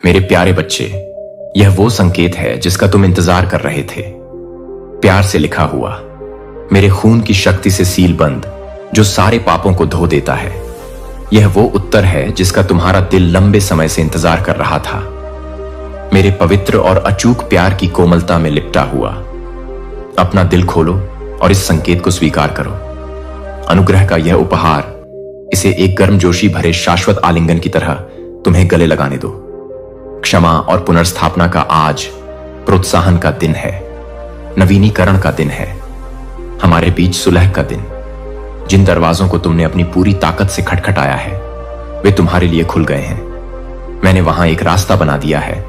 मेरे प्यारे बच्चे, यह वो संकेत है जिसका तुम इंतजार कर रहे थे। प्यार से लिखा हुआ, मेरे खून की शक्ति से सील बंद, जो सारे पापों को धो देता है। यह वो उत्तर है जिसका तुम्हारा दिल लंबे समय से इंतजार कर रहा था। मेरे पवित्र और अचूक प्यार की कोमलता में लिपटा हुआ। अपना दिल खोलो और इस संकेत को स्वीकार करो। अनुग्रह का यह उपहार, इसे एक गर्मजोशी भरे शाश्वत आलिंगन की तरह तुम्हें गले लगाने दो। क्षमा और पुनर्स्थापना का आज प्रोत्साहन का दिन है, नवीनीकरण का दिन है, हमारे बीच सुलह का दिन। जिन दरवाजों को तुमने अपनी पूरी ताकत से खटखटाया है, वे तुम्हारे लिए खुल गए हैं। मैंने वहां एक रास्ता बना दिया है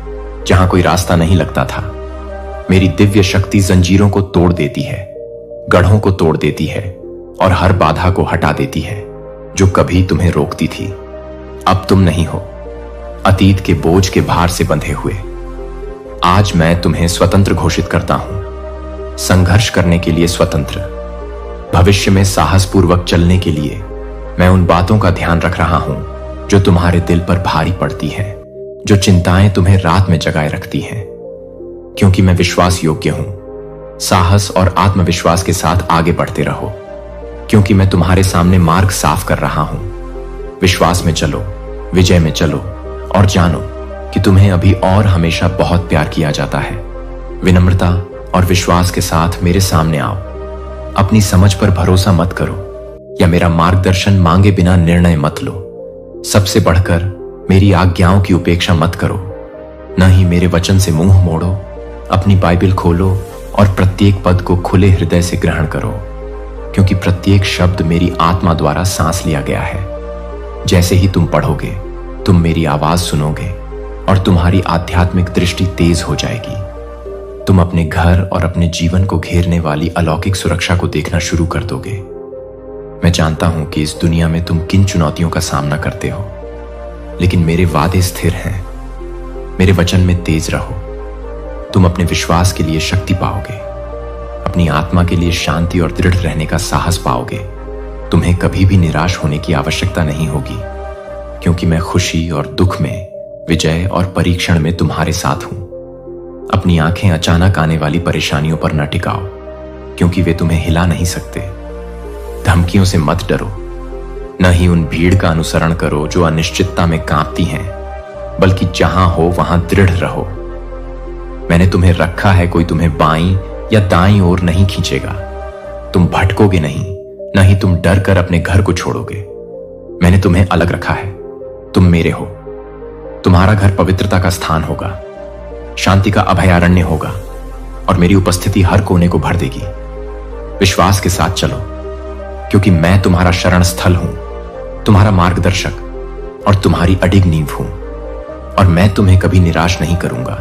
जहां कोई रास्ता नहीं लगता था। मेरी दिव्य शक्ति जंजीरों को तोड़ देती है, गढ़ों को तोड़ देती है और हर बाधा को हटा देती है जो कभी तुम्हें रोकती थी। अब तुम नहीं हो अतीत के बोझ के भार से बंधे हुए। आज मैं तुम्हें स्वतंत्र घोषित करता हूं, संघर्ष करने के लिए स्वतंत्र, भविष्य में साहसपूर्वक चलने के लिए। मैं उन बातों का ध्यान रख रहा हूं जो तुम्हारे दिल पर भारी पड़ती हैं, जो चिंताएं तुम्हें रात में जगाए रखती हैं। क्योंकि मैं विश्वास योग्य हूं, साहस और आत्मविश्वास के साथ आगे बढ़ते रहो। क्योंकि मैं तुम्हारे सामने मार्ग साफ कर रहा हूं। विश्वास में चलो, विजय में चलो और जानो कि तुम्हें अभी और हमेशा बहुत प्यार किया जाता है। विनम्रता और विश्वास के साथ मेरे सामने आओ। अपनी समझ पर भरोसा मत करो या मेरा मार्गदर्शन मांगे बिना निर्णय मत लो। सबसे बढ़कर मेरी आज्ञाओं की उपेक्षा मत करो, न ही मेरे वचन से मुंह मोड़ो। अपनी बाइबल खोलो और प्रत्येक पद को खुले हृदय से ग्रहण करो, क्योंकि प्रत्येक शब्द मेरी आत्मा द्वारा सांस लिया गया है। जैसे ही तुम पढ़ोगे, तुम मेरी आवाज सुनोगे और तुम्हारी आध्यात्मिक दृष्टि तेज हो जाएगी। तुम अपने घर और अपने जीवन को घेरने वाली अलौकिक सुरक्षा को देखना शुरू कर दोगे। मैं जानता हूं कि इस दुनिया में तुम किन चुनौतियों का सामना करते हो, लेकिन मेरे वादे स्थिर हैं। मेरे वचन में तेज रहो। तुम अपने विश्वास के लिए शक्ति पाओगे, अपनी आत्मा के लिए शांति और दृढ़ रहने का साहस पाओगे। तुम्हें कभी भी निराश होने की आवश्यकता नहीं होगी, क्योंकि मैं खुशी और दुख में, विजय और परीक्षण में तुम्हारे साथ हूं। अपनी आंखें अचानक आने वाली परेशानियों पर न टिकाओ, क्योंकि वे तुम्हें हिला नहीं सकते। धमकियों से मत डरो, न ही उन भीड़ का अनुसरण करो जो अनिश्चितता में कांपती हैं, बल्कि जहां हो वहां दृढ़ रहो। मैंने तुम्हें रखा है, कोई तुम्हें बाईं या दाईं ओर नहीं खींचेगा। तुम भटकोगे नहीं, न ही तुम डर कर अपने घर को छोड़ोगे। मैंने तुम्हें अलग रखा है, तुम मेरे हो। तुम्हारा घर पवित्रता का स्थान होगा, शांति का अभयारण्य होगा और मेरी उपस्थिति हर कोने को भर देगी। विश्वास के साथ चलो, क्योंकि मैं तुम्हारा शरण स्थल हूं, तुम्हारा मार्गदर्शक और तुम्हारी अडिग नींव हूं। और मैं तुम्हें कभी निराश नहीं करूंगा।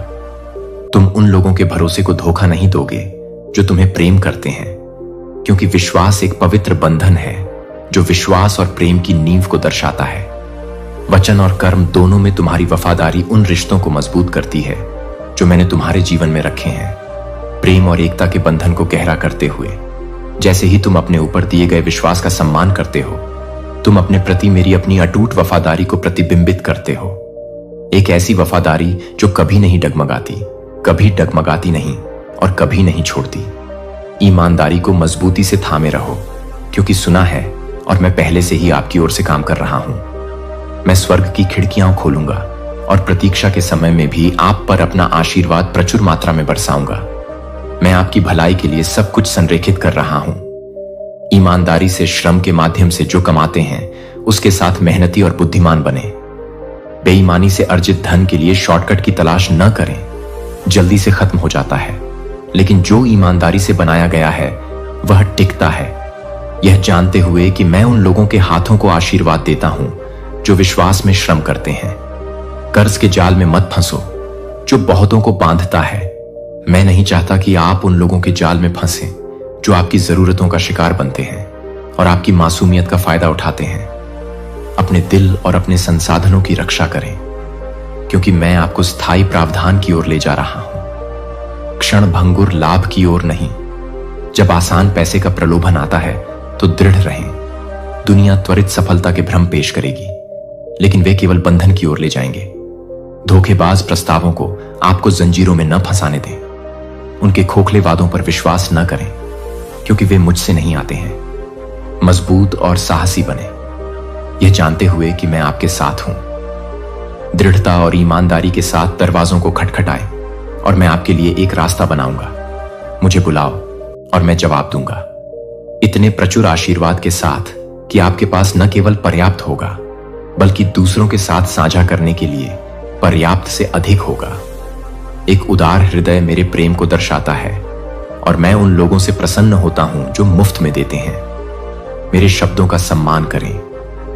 तुम उन लोगों के भरोसे को धोखा नहीं दोगे जो तुम्हें प्रेम करते हैं, क्योंकि विश्वास एक पवित्र बंधन है जो विश्वास और प्रेम की नींव को दर्शाता है। वचन और कर्म दोनों में तुम्हारी वफादारी उन रिश्तों को मजबूत करती है जो मैंने तुम्हारे जीवन में रखे हैं, प्रेम और एकता के बंधन को गहरा करते हुए। जैसे ही तुम अपने ऊपर दिए गए विश्वास का सम्मान करते हो, तुम अपने प्रति मेरी अपनी अटूट वफादारी को प्रतिबिंबित करते हो। एक ऐसी वफादारी जो कभी नहीं डगमगाती नहीं और कभी नहीं छोड़ती। ईमानदारी को मजबूती से थामे रहो, क्योंकि सुना है और मैं पहले से ही आपकी ओर से काम कर रहा हूं। मैं स्वर्ग की खिड़कियां खोलूंगा और प्रतीक्षा के समय में भी आप पर अपना आशीर्वाद प्रचुर मात्रा में बरसाऊंगा। मैं आपकी भलाई के लिए सब कुछ संरेखित कर रहा हूं। ईमानदारी से श्रम के माध्यम से जो कमाते हैं, उसके साथ मेहनती और बुद्धिमान बने। बेईमानी से अर्जित धन के लिए शॉर्टकट की तलाश न करें, जल्दी से खत्म हो जाता है। लेकिन जो ईमानदारी से बनाया गया है, वह टिकता है। यह जानते हुए कि मैं उन लोगों के हाथों को आशीर्वाद देता हूं जो विश्वास में श्रम करते हैं। कर्ज के जाल में मत फंसो जो बहुतों को बांधता है। मैं नहीं चाहता कि आप उन लोगों के जाल में फंसें जो आपकी जरूरतों का शिकार बनते हैं और आपकी मासूमियत का फायदा उठाते हैं। अपने दिल और अपने संसाधनों की रक्षा करें, क्योंकि मैं आपको स्थायी प्रावधान की ओर ले जा रहा हूं, क्षण भंगुर लाभ की ओर नहीं। जब आसान पैसे का प्रलोभन आता है तो दृढ़ रहें। दुनिया त्वरित सफलता के भ्रम पेश करेगी, लेकिन वे केवल बंधन की ओर ले जाएंगे। धोखेबाज प्रस्तावों को आपको जंजीरों में न फंसाने दें। उनके खोखले वादों पर विश्वास न करें, क्योंकि वे मुझसे नहीं आते हैं। मजबूत और साहसी बने, यह जानते हुए कि मैं आपके साथ हूं। दृढ़ता और ईमानदारी के साथ दरवाजों को खटखटाएं और मैं आपके लिए एक रास्ता बनाऊंगा। मुझे बुलाओ और मैं जवाब दूंगा, इतने प्रचुर आशीर्वाद के साथ कि आपके पास न केवल पर्याप्त होगा, बल्कि दूसरों के साथ साझा करने के लिए पर्याप्त से अधिक होगा। एक उदार हृदय मेरे प्रेम को दर्शाता है और मैं उन लोगों से प्रसन्न होता हूं जो मुफ्त में देते हैं। मेरे शब्दों का सम्मान करें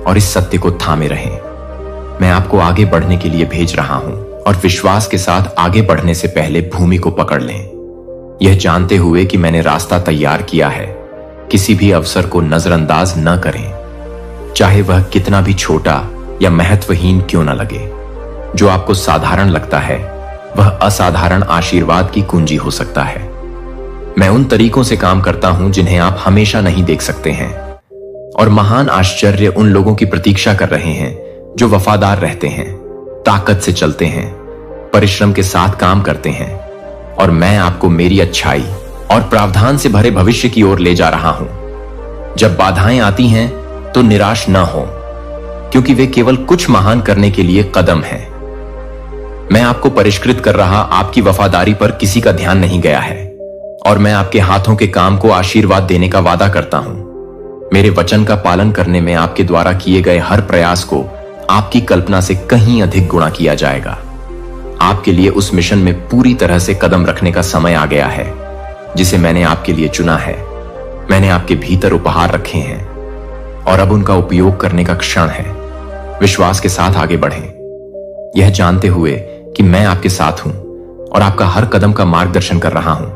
और इस सत्य को थामे रहें, मैं आपको आगे बढ़ने के लिए भेज रहा हूं, और विश्वास के साथ आगे बढ़ने से पहले भूमि को पकड़ लें, यह जानते हुए कि मैंने रास्ता तैयार किया है। किसी भी अवसर को नजरअंदाज न करें, चाहे वह कितना भी छोटा या महत्वहीन क्यों न लगे। जो आपको साधारण लगता है वह असाधारण आशीर्वाद की कुंजी हो सकता है। मैं उन तरीकों से काम करता हूं जिन्हें आप हमेशा नहीं देख सकते हैं, और महान आश्चर्य उन लोगों की प्रतीक्षा कर रहे हैं जो वफादार रहते हैं, ताकत से चलते हैं, परिश्रम के साथ काम करते हैं। और मैं आपको मेरी अच्छाई और प्रावधान से भरे भविष्य की ओर ले जा रहा हूं। जब बाधाएं आती हैं तो निराश न हो, क्योंकि वे केवल कुछ महान करने के लिए कदम हैं। मैं आपको परिष्कृत कर रहा आपकी वफादारी पर किसी का ध्यान नहीं गया है, और मैं आपके हाथों के काम को आशीर्वाद देने का वादा करता हूं। मेरे वचन का पालन करने में आपके द्वारा किए गए हर प्रयास को आपकी कल्पना से कहीं अधिक गुणा किया जाएगा। आपके लिए उस मिशन में पूरी तरह से कदम रखने का समय आ गया है जिसे मैंने आपके लिए चुना है। मैंने आपके भीतर उपहार रखे हैं और अब उनका उपयोग करने का क्षण है। विश्वास के साथ आगे बढ़ें, यह जानते हुए कि मैं आपके साथ हूं और आपका हर कदम का मार्गदर्शन कर रहा हूं।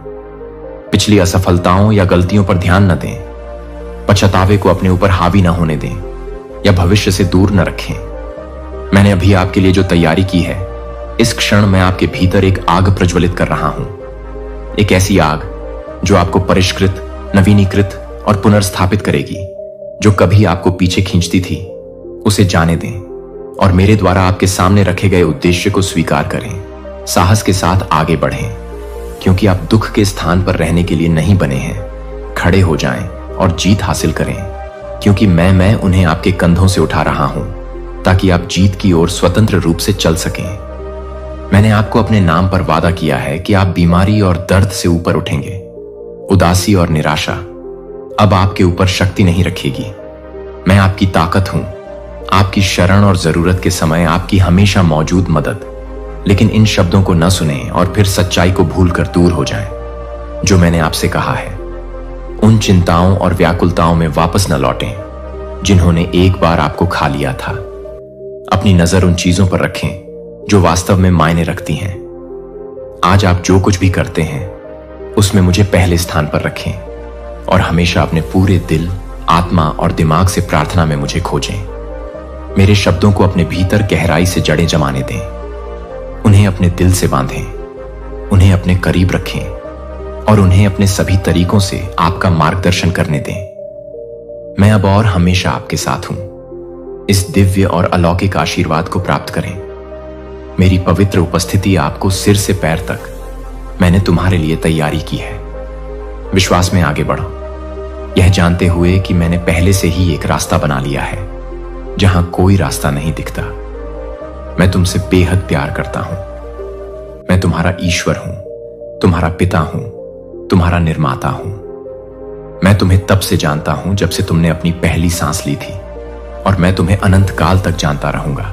पिछली असफलताओं या गलतियों पर ध्यान न दें, पछतावे को अपने ऊपर हावी न होने दें या भविष्य से दूर न रखें। मैंने अभी आपके लिए जो तैयारी की है, इस क्षण मैं आपके भीतर एक आग प्रज्वलित कर रहा हूं। एक ऐसी आग जो आपको परिष्कृत, नवीनीकृत और पुनर्स्थापित करेगी। जो कभी आपको पीछे खींचती थी उसे जाने दें और मेरे द्वारा आपके सामने रखे गए उद्देश्य को स्वीकार करें। साहस के साथ आगे बढ़ें, क्योंकि आप दुख के स्थान पर रहने के लिए नहीं बने हैं। खड़े हो जाएं और जीत हासिल करें, क्योंकि मैं उन्हें आपके कंधों से उठा रहा हूं, ताकि आप जीत की ओर स्वतंत्र रूप से चल सकें। मैंने आपको अपने नाम पर वादा किया है कि आप बीमारी और दर्द से ऊपर उठेंगे। उदासी और निराशा अब आपके ऊपर शक्ति नहीं रखेगी। मैं आपकी ताकत हूं, आपकी शरण और जरूरत के समय आपकी हमेशा मौजूद मदद। लेकिन इन शब्दों को न सुने और फिर सच्चाई को भूलकर दूर हो जाएं। जो मैंने आपसे कहा है, उन चिंताओं और व्याकुलताओं में वापस न लौटें जिन्होंने एक बार आपको खा लिया था। अपनी नजर उन चीजों पर रखें जो वास्तव में मायने रखती हैं। आज आप जो कुछ भी करते हैं उसमें मुझे पहले स्थान पर रखें और हमेशा अपने पूरे दिल, आत्मा और दिमाग से प्रार्थना में मुझे खोजें। मेरे शब्दों को अपने भीतर गहराई से जड़ें जमाने दें। उन्हें अपने दिल से बांधें, उन्हें अपने करीब रखें और उन्हें अपने सभी तरीकों से आपका मार्गदर्शन करने दें। मैं अब और हमेशा आपके साथ हूं। इस दिव्य और अलौकिक आशीर्वाद को प्राप्त करें। मेरी पवित्र उपस्थिति आपको सिर से पैर तक मैंने तुम्हारे लिए तैयारी की है। विश्वास में आगे बढ़ो, यह जानते हुए कि मैंने पहले से ही एक रास्ता बना लिया है जहां कोई रास्ता नहीं दिखता। मैं तुमसे बेहद प्यार करता हूं। मैं तुम्हारा ईश्वर हूं, तुम्हारा पिता हूं, तुम्हारा निर्माता हूं। मैं तुम्हें तब से जानता हूं जब से तुमने अपनी पहली सांस ली थी, और मैं तुम्हें अनंत काल तक जानता रहूंगा।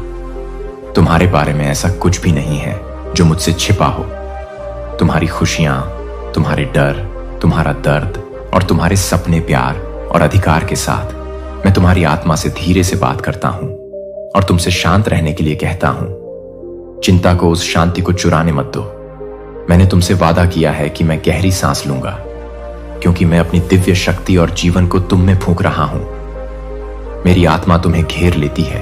तुम्हारे बारे में ऐसा कुछ भी नहीं है जो मुझसे छिपा हो। तुम्हारी खुशियां, तुम्हारे डर, तुम्हारा दर्द और तुम्हारे सपने, प्यार और अधिकार के साथ मैं तुम्हारी आत्मा से धीरे से बात करता हूं और तुमसे शांत रहने के लिए कहता हूं। चिंता को, उस शांति को चुराने मत दो। मैंने तुमसे वादा किया है कि मैं गहरी सांस लूंगा, क्योंकि मैं अपनी दिव्य शक्ति और जीवन को तुम में फूंक रहा हूं। मेरी आत्मा तुम्हें घेर लेती है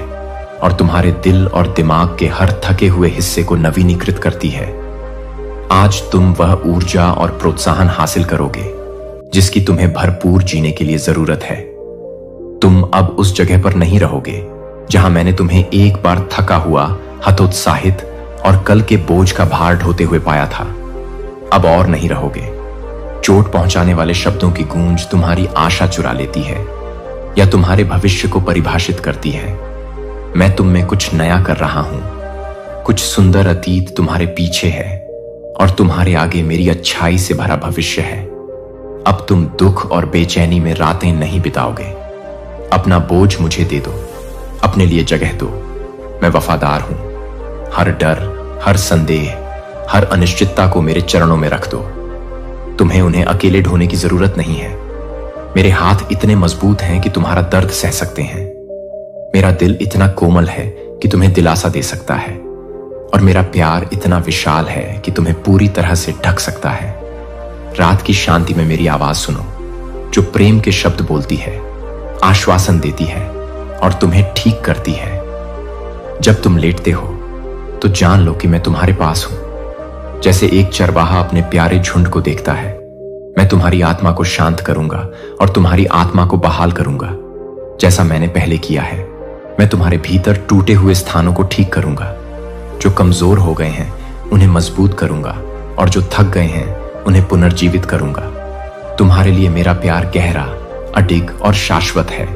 और तुम्हारे दिल और दिमाग के हर थके हुए हिस्से को नवीनीकृत करती है। आज तुम वह ऊर्जा और प्रोत्साहन हासिल करोगे जिसकी तुम्हें भरपूर जीने के लिए जरूरत है। तुम अब उस जगह पर नहीं रहोगे जहां मैंने तुम्हें एक बार थका हुआ, हतोत्साहित और कल के बोझ का भार ढोते हुए पाया था। अब और नहीं रहोगे। चोट पहुंचाने वाले शब्दों की गूंज तुम्हारी आशा चुरा लेती है या तुम्हारे भविष्य को परिभाषित करती है। मैं तुम में कुछ नया कर रहा हूं। कुछ सुंदर अतीत तुम्हारे पीछे है और तुम्हारे आगे मेरी अच्छाई से भरा भविष्य है। अब तुम दुख और बेचैनी में रातें नहीं बिताओगे। अपना बोझ मुझे दे दो, अपने लिए जगह दो। मैं वफादार हूं। हर डर, हर संदेह, हर अनिश्चितता को मेरे चरणों में रख दो। तुम्हें उन्हें अकेले ढोने की जरूरत नहीं है। मेरे हाथ इतने मजबूत हैं कि तुम्हारा दर्द सह सकते हैं। मेरा दिल इतना कोमल है कि तुम्हें दिलासा दे सकता है और मेरा प्यार इतना विशाल है कि तुम्हें पूरी तरह से ढक सकता है। रात की शांति में मेरी आवाज सुनो, जो प्रेम के शब्द बोलती है, आश्वासन देती है और तुम्हें ठीक करती है। जब तुम लेटते हो तो जान लो कि मैं तुम्हारे पास हूं। जैसे एक चरवाहा अपने प्यारे झुंड को देखता है, मैं तुम्हारी आत्मा को शांत करूंगा और तुम्हारी आत्मा को बहाल करूंगा, जैसा मैंने पहले किया है। मैं तुम्हारे भीतर टूटे हुए स्थानों को ठीक करूंगा। जो कमजोर हो गए हैं उन्हें मजबूत करूंगा और जो थक गए हैं उन्हें पुनर्जीवित करूंगा। तुम्हारे लिए मेरा प्यार गहरा, अडिग और शाश्वत है।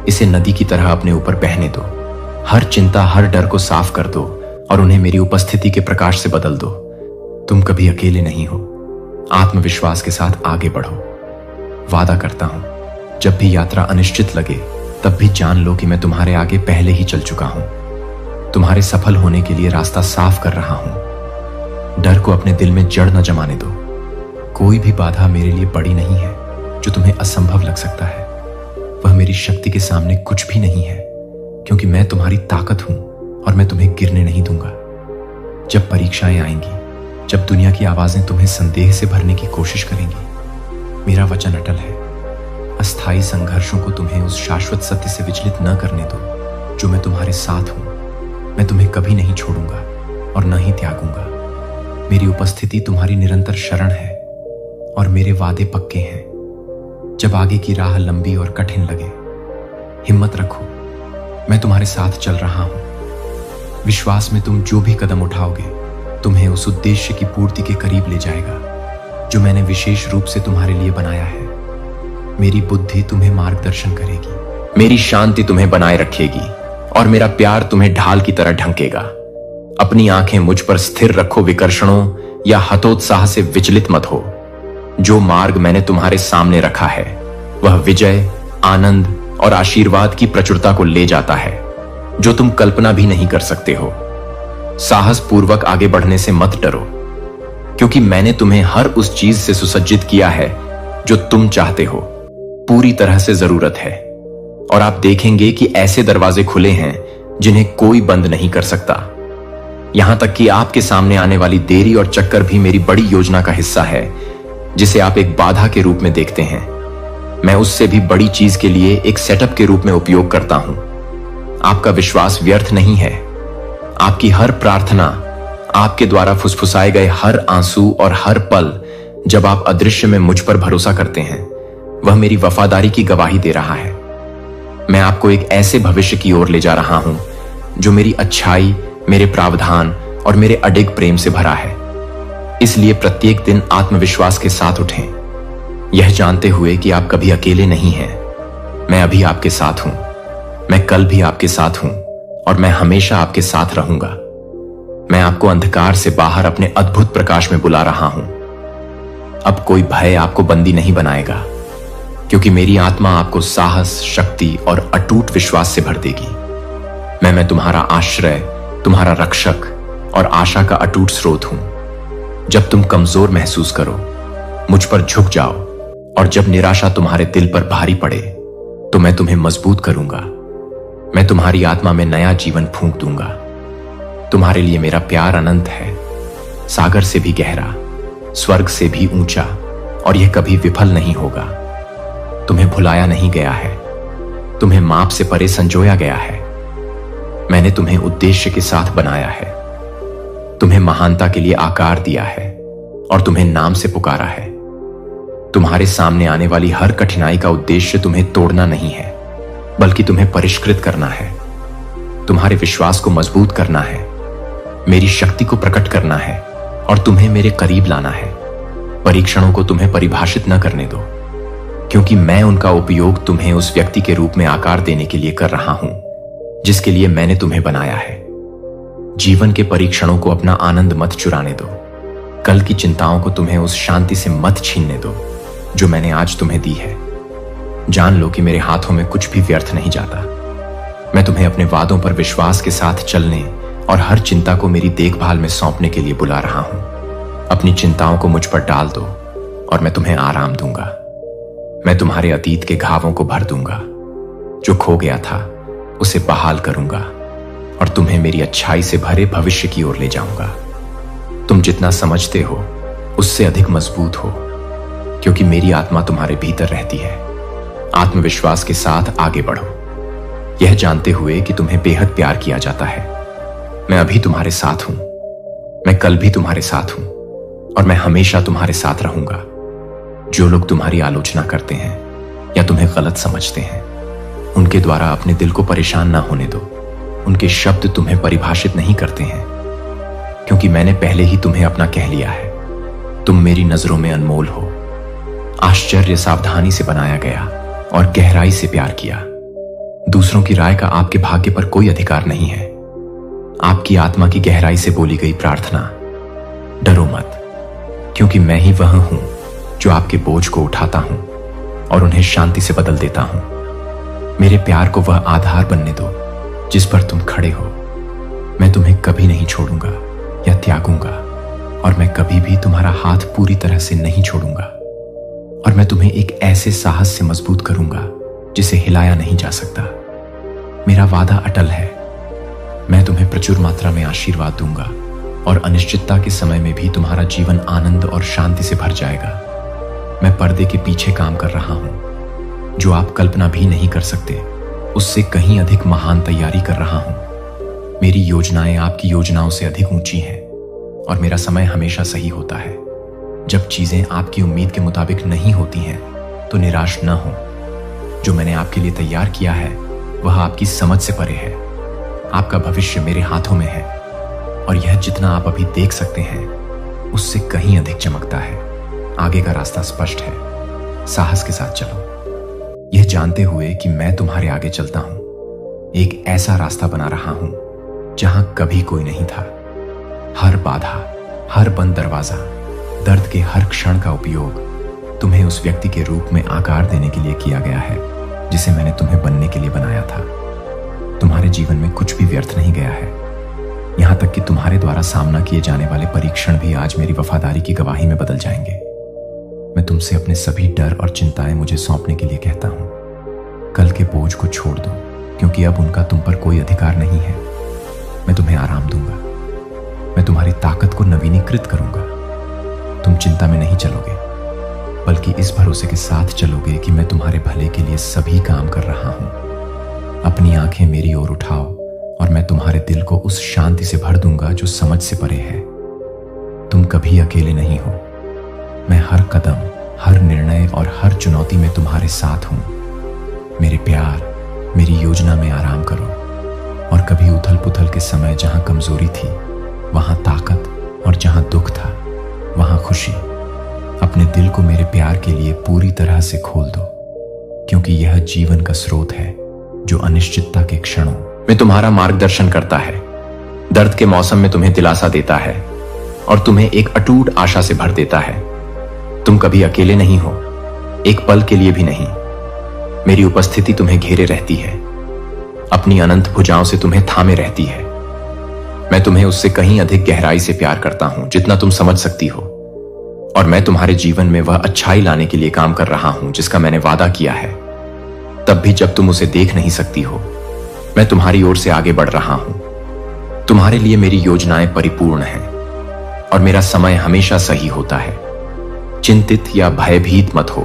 इसे नदी की तरह अपने ऊपर बहने दो। हर चिंता, हर डर को साफ कर दो और उन्हें मेरी उपस्थिति के प्रकाश से बदल दो। तुम कभी अकेले नहीं हो। आत्मविश्वास के साथ आगे बढ़ो। वादा करता हूं, जब भी यात्रा अनिश्चित लगे तब भी जान लो कि मैं तुम्हारे आगे पहले ही चल चुका हूं। तुम्हारे सफल होने के लिए रास्ता साफ कर रहा हूं। डर को अपने दिल में जड़ न जमाने दो। कोई भी बाधा मेरे लिए बड़ी नहीं है जो तुम्हें असंभव लग सकता है। वह मेरी शक्ति के सामने कुछ भी नहीं है, क्योंकि मैं तुम्हारी ताकत हूं और मैं तुम्हें गिरने नहीं दूंगा। जब परीक्षाएं आएंगी, जब दुनिया की आवाजें तुम्हें संदेह से भरने की कोशिश करेंगी, मेरा वचन अटल है। अस्थायी संघर्षों को तुम्हें उस शाश्वत सत्य से विचलित न करने दो जो मैं तुम्हारे साथ हूं। मैं तुम्हें कभी नहीं छोड़ूंगा और न ही त्यागूंगा। मेरी उपस्थिति तुम्हारी निरंतर शरण है और मेरे वादे पक्के हैं। जब आगे की राह लंबी और कठिन लगे, हिम्मत रखो, मैं तुम्हारे साथ चल रहा हूं। विश्वास में तुम जो भी कदम उठाओगे तुम्हें उस उद्देश्य की पूर्ति के करीब ले जाएगा जो मैंने विशेष रूप से तुम्हारे लिए बनाया है। मेरी बुद्धि तुम्हें मार्गदर्शन करेगी, मेरी शांति तुम्हें बनाए रखेगी और मेरा प्यार तुम्हें ढाल की तरह ढंकेगा। अपनी आंखें मुझ पर स्थिर रखो, विकर्षणों या हतोत्साह से विचलित मत हो। जो मार्ग मैंने तुम्हारे सामने रखा है वह विजय, आनंद और आशीर्वाद की प्रचुरता को ले जाता है जो तुम कल्पना भी नहीं कर सकते हो। साहस पूर्वक आगे बढ़ने से मत डरो, क्योंकि मैंने तुम्हें हर उस चीज से सुसज्जित किया है जो तुम चाहते हो। पूरी तरह से जरूरत है और आप देखेंगे कि ऐसे दरवाजे खुले हैं जिन्हें कोई बंद नहीं कर सकता। यहां तक कि आपके सामने आने वाली देरी और चक्कर भी मेरी बड़ी योजना का हिस्सा है, जिसे आप एक बाधा के रूप में देखते हैं। मैं उससे भी बड़ी चीज के लिए एक सेटअप के रूप में उपयोग करता हूं। आपका विश्वास व्यर्थ नहीं है। आपकी हर प्रार्थना, आपके द्वारा फुसफुसाए गए हर आंसू और हर पल जब आप अदृश्य में मुझ पर भरोसा करते हैं, वह मेरी वफादारी की गवाही दे रहा है। मैं आपको एक ऐसे भविष्य की ओर ले जा रहा हूं जो मेरी अच्छाई, मेरे प्रावधान और मेरे अडिग प्रेम से भरा है। इसलिए प्रत्येक दिन आत्मविश्वास के साथ उठें, यह जानते हुए कि आप कभी अकेले नहीं हैं। मैं अभी आपके साथ हूं, मैं कल भी आपके साथ हूं और मैं हमेशा आपके साथ रहूंगा। मैं आपको अंधकार से बाहर अपने अद्भुत प्रकाश में बुला रहा हूं। अब कोई भय आपको बंदी नहीं बनाएगा, क्योंकि मेरी आत्मा आपको साहस, शक्ति और अटूट विश्वास से भर देगी। मैं तुम्हारा आश्रय, तुम्हारा रक्षक और आशा का अटूट स्रोत हूं। जब तुम कमजोर महसूस करो, मुझ पर झुक जाओ और जब निराशा तुम्हारे दिल पर भारी पड़े तो मैं तुम्हें मजबूत करूंगा। मैं तुम्हारी आत्मा में नया जीवन फूंक दूंगा। तुम्हारे लिए मेरा प्यार अनंत है, सागर से भी गहरा, स्वर्ग से भी ऊंचा, और यह कभी विफल नहीं होगा। तुम्हें भुलाया नहीं गया है, तुम्हें माप से परे संजोया गया है। मैंने तुम्हें उद्देश्य के साथ बनाया है, तुम्हें महानता के लिए आकार दिया है और तुम्हें नाम से पुकारा है। तुम्हारे सामने आने वाली हर कठिनाई का उद्देश्य तुम्हें तोड़ना नहीं है, बल्कि तुम्हें परिष्कृत करना है, तुम्हारे विश्वास को मजबूत करना है। मेरी शक्ति को प्रकट करना है और तुम्हें मेरे करीब लाना है। परीक्षणों को तुम्हें परिभाषित न करने दो, क्योंकि मैं उनका उपयोग तुम्हें उस व्यक्ति के रूप में आकार देने के लिए कर रहा हूं जिसके लिए मैंने तुम्हें बनाया है। जीवन के परीक्षणों को अपना आनंद मत चुराने दो। कल की चिंताओं को तुम्हें उस शांति से मत छीनने दो जो मैंने आज तुम्हें दी है। जान लो कि मेरे हाथों में कुछ भी व्यर्थ नहीं जाता। मैं तुम्हें अपने वादों पर विश्वास के साथ चलने और हर चिंता को मेरी देखभाल में सौंपने के लिए बुला रहा हूं। अपनी चिंताओं को मुझ पर डाल दो और मैं तुम्हें आराम दूंगा। मैं तुम्हारे अतीत के घावों को भर दूंगा। जो खो गया था उसे बहाल करूंगा और तुम्हें मेरी अच्छाई से भरे भविष्य की ओर ले जाऊंगा। तुम जितना समझते हो उससे अधिक मजबूत हो, क्योंकि मेरी आत्मा तुम्हारे भीतर रहती है। आत्मविश्वास के साथ आगे बढ़ो, यह जानते हुए कि तुम्हें बेहद प्यार किया जाता है। मैं अभी तुम्हारे साथ हूं, मैं कल भी तुम्हारे साथ हूं और मैं हमेशा तुम्हारे साथ रहूंगा। जो लोग तुम्हारी आलोचना करते हैं या तुम्हें गलत समझते हैं, उनके द्वारा अपने दिल को परेशान ना होने दो। उनके शब्द तुम्हें परिभाषित नहीं करते हैं, क्योंकि मैंने पहले ही तुम्हें अपना कह लिया है। तुम मेरी नजरों में अनमोल हो। आश्चर्य सावधानी से बनाया गया और गहराई से प्यार किया। दूसरों की राय का आपके भाग्य पर कोई अधिकार नहीं है। आपकी आत्मा की गहराई से बोली गई प्रार्थना, डरो मत, क्योंकि मैं ही वह हूं जो आपके बोझ को उठाता हूं और उन्हें शांति से बदल देता हूं। मेरे प्यार को वह आधार बनने दो जिस पर तुम खड़े हो। मैं तुम्हें कभी नहीं छोड़ूंगा या त्यागूंगा, और मैं कभी भी तुम्हारा हाथ पूरी तरह से नहीं छोड़ूंगा। और मैं तुम्हें एक ऐसे साहस से मजबूत करूंगा जिसे हिलाया नहीं जा सकता। मेरा वादा अटल है। मैं तुम्हें प्रचुर मात्रा में आशीर्वाद दूंगा और अनिश्चितता के समय में भी तुम्हारा जीवन आनंद और शांति से भर जाएगा। मैं पर्दे के पीछे काम कर रहा हूं। जो आप कल्पना भी नहीं कर सकते उससे कहीं अधिक महान तैयारी कर रहा हूं। मेरी योजनाएं आपकी योजनाओं से अधिक ऊंची हैं और मेरा समय हमेशा सही होता है। जब चीजें आपकी उम्मीद के मुताबिक नहीं होती हैं तो निराश न हो। जो मैंने आपके लिए तैयार किया है वह आपकी समझ से परे है। आपका भविष्य मेरे हाथों में है और यह जितना आप अभी देख सकते हैं उससे कहीं अधिक चमकता है। आगे का रास्ता स्पष्ट है। साहस के साथ चलो, यह जानते हुए कि मैं तुम्हारे आगे चलता हूं। एक ऐसा रास्ता बना रहा हूं जहां कभी कोई नहीं था। हर बाधा, हर बंद दरवाजा, दर्द के हर क्षण का उपयोग तुम्हें उस व्यक्ति के रूप में आकार देने के लिए किया गया है जिसे मैंने तुम्हें बनने के लिए बनाया था। तुम्हारे जीवन में कुछ भी व्यर्थ नहीं गया है। यहां तक कि तुम्हारे द्वारा सामना किए जाने वाले परीक्षण भी आज मेरी वफादारी की गवाही में बदल जाएंगे। मैं तुमसे अपने सभी डर और चिंताएं मुझे सौंपने के लिए कहता हूं। कल के बोझ को छोड़ दो, क्योंकि अब उनका तुम पर कोई अधिकार नहीं है। मैं तुम्हें आराम दूंगा। मैं तुम्हारी ताकत को नवीनीकृत करूंगा। तुम चिंता में नहीं चलोगे, बल्कि इस भरोसे के साथ चलोगे कि मैं तुम्हारे भले के लिए सभी काम कर रहा हूं। अपनी आंखें मेरी ओर उठाओ और मैं तुम्हारे दिल को उस शांति से भर दूंगा जो समझ से परे है। तुम कभी अकेले नहीं हो। मैं हर कदम, हर निर्णय और हर चुनौती में तुम्हारे साथ हूं। मेरे प्यार, मेरी योजना में आराम करो और कभी उथल पुथल के समय जहां कमजोरी थी वहां ताकत और जहां दुख था वहां खुशी। अपने दिल को मेरे प्यार के लिए पूरी तरह से खोल दो, क्योंकि यह जीवन का स्रोत है जो अनिश्चितता के क्षणों में तुम्हारा मार्गदर्शन करता है। दर्द के मौसम में तुम्हें दिलासा देता है और तुम्हें एक अटूट आशा से भर देता है। तुम कभी अकेले नहीं हो, एक पल के लिए भी नहीं। मेरी उपस्थिति तुम्हें घेरे रहती है, अपनी अनंत भुजाओं से तुम्हें थामे रहती है। मैं तुम्हें उससे कहीं अधिक गहराई से प्यार करता हूं जितना तुम समझ सकती हो, और मैं तुम्हारे जीवन में वह अच्छाई लाने के लिए काम कर रहा हूं जिसका मैंने वादा किया है। तब भी जब तुम उसे देख नहीं सकती हो, मैं तुम्हारी ओर से आगे बढ़ रहा हूं। तुम्हारे लिए मेरी योजनाएं परिपूर्ण हैं और मेरा समय हमेशा सही होता है। चिंतित या भयभीत मत हो।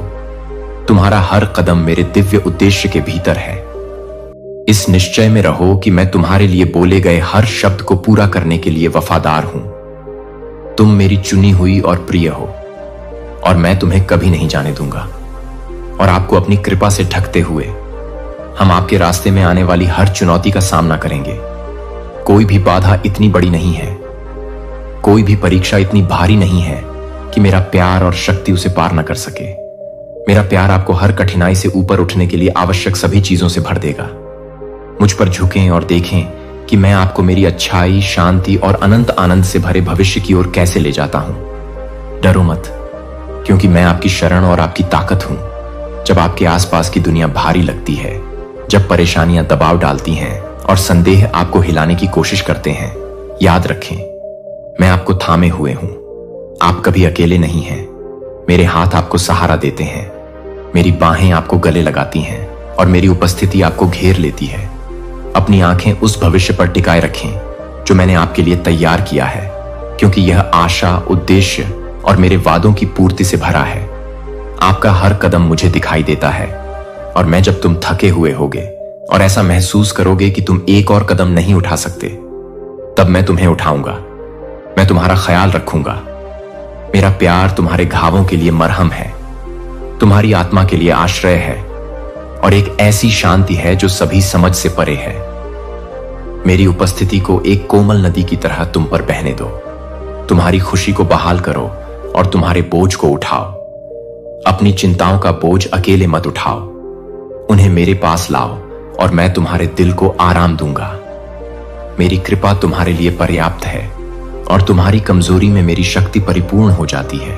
तुम्हारा हर कदम मेरे दिव्य उद्देश्य के भीतर है। इस निश्चय में रहो कि मैं तुम्हारे लिए बोले गए हर शब्द को पूरा करने के लिए वफादार हूं। तुम मेरी चुनी हुई और प्रिय हो और मैं तुम्हें कभी नहीं जाने दूंगा। और आपको अपनी कृपा से ढकते हुए हम आपके रास्ते में आने वाली हर चुनौती का सामना करेंगे। कोई भी बाधा इतनी बड़ी नहीं है कोई भी परीक्षा इतनी भारी नहीं है कि मेरा प्यार और शक्ति उसे पार न कर सके। मेरा प्यार आपको हर कठिनाई से ऊपर उठने के लिए आवश्यक सभी चीजों से भर देगा। मुझ पर झुकें और देखें कि मैं आपको मेरी अच्छाई, शांति और अनंत आनंद से भरे भविष्य की ओर कैसे ले जाता हूं। डरो मत, क्योंकि मैं आपकी शरण और आपकी ताकत हूं। जब आपके आसपास की दुनिया भारी लगती है, जब परेशानियां दबाव डालती हैं और संदेह आपको हिलाने की कोशिश करते हैं, याद रखें, मैं आपको थामे हुए हूं। आप कभी अकेले नहीं हैं। मेरे हाथ आपको सहारा देते हैं, मेरी बाहें आपको गले लगाती हैं और मेरी उपस्थिति आपको घेर लेती है। अपनी आंखें उस भविष्य पर टिकाए रखें जो मैंने आपके लिए तैयार किया है, क्योंकि यह आशा, उद्देश्य और मेरे वादों की पूर्ति से भरा है। आपका हर कदम मुझे दिखाई देता है, और मैं जब तुम थके हुए होगे और ऐसा महसूस करोगे कि तुम एक और कदम नहीं उठा सकते, तब मैं तुम्हें उठाऊंगा। मैं तुम्हारा ख्याल रखूंगा। मेरा प्यार तुम्हारे घावों के लिए मरहम है, तुम्हारी आत्मा के लिए आश्रय है और एक ऐसी शांति है जो सभी समझ से परे है। मेरी उपस्थिति को एक कोमल नदी की तरह तुम पर बहने दो। तुम्हारी खुशी को बहाल करो और तुम्हारे बोझ को उठाओ। अपनी चिंताओं का बोझ अकेले मत उठाओ, उन्हें मेरे पास लाओ और मैं तुम्हारे दिल को आराम दूंगा। मेरी कृपा तुम्हारे लिए पर्याप्त है और तुम्हारी कमजोरी में मेरी शक्ति परिपूर्ण हो जाती है।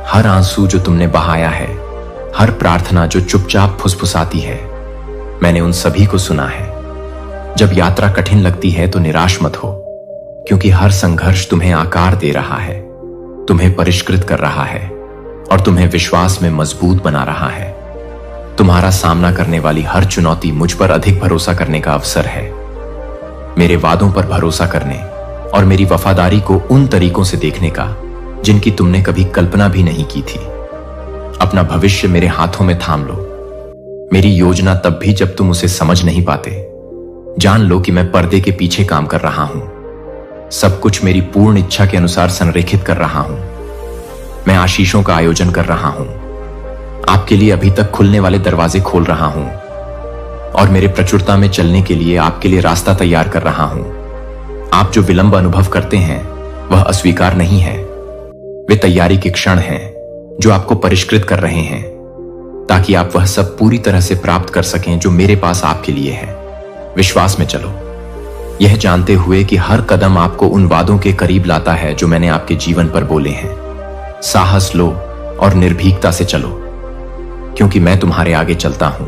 हर आंसू जो तुमने बहाया है, हर प्रार्थना जो चुपचाप फुसफुसाती है, मैंने उन सभी को सुना है। जब यात्रा कठिन लगती है तो निराश मत हो, क्योंकि हर संघर्ष तुम्हें आकार दे रहा है, तुम्हें परिष्कृत कर रहा है और तुम्हें विश्वास में मजबूत बना रहा है। तुम्हारा सामना करने वाली हर चुनौती मुझ पर अधिक भरोसा करने का अवसर है। मेरे वादों पर भरोसा करने और मेरी वफादारी को उन तरीकों से देखने का जिनकी तुमने कभी कल्पना भी नहीं की थी। अपना भविष्य मेरे हाथों में थाम लो। मेरी योजना तब भी जब तुम उसे समझ नहीं पाते। जान लो कि मैं पर्दे के पीछे काम कर रहा हूं, सब कुछ मेरी पूर्ण इच्छा के अनुसार संरेखित कर रहा हूं। मैं आशीषों का आयोजन कर रहा हूं, आपके लिए अभी तक खुलने वाले दरवाजे खोल रहा हूं और मेरे प्रचुरता में चलने के लिए आपके लिए रास्ता तैयार कर रहा हूं। आप जो विलंब अनुभव करते हैं वह अस्वीकार नहीं है, वे तैयारी के क्षण हैं जो आपको परिष्कृत कर रहे हैं, ताकि आप वह सब पूरी तरह से प्राप्त कर सकें जो मेरे पास आपके लिए है। विश्वास में चलो, यह जानते हुए कि हर कदम आपको उन वादों के करीब लाता है जो मैंने आपके जीवन पर बोले हैं। साहस लो और निर्भीकता से चलो, क्योंकि मैं तुम्हारे आगे चलता हूं।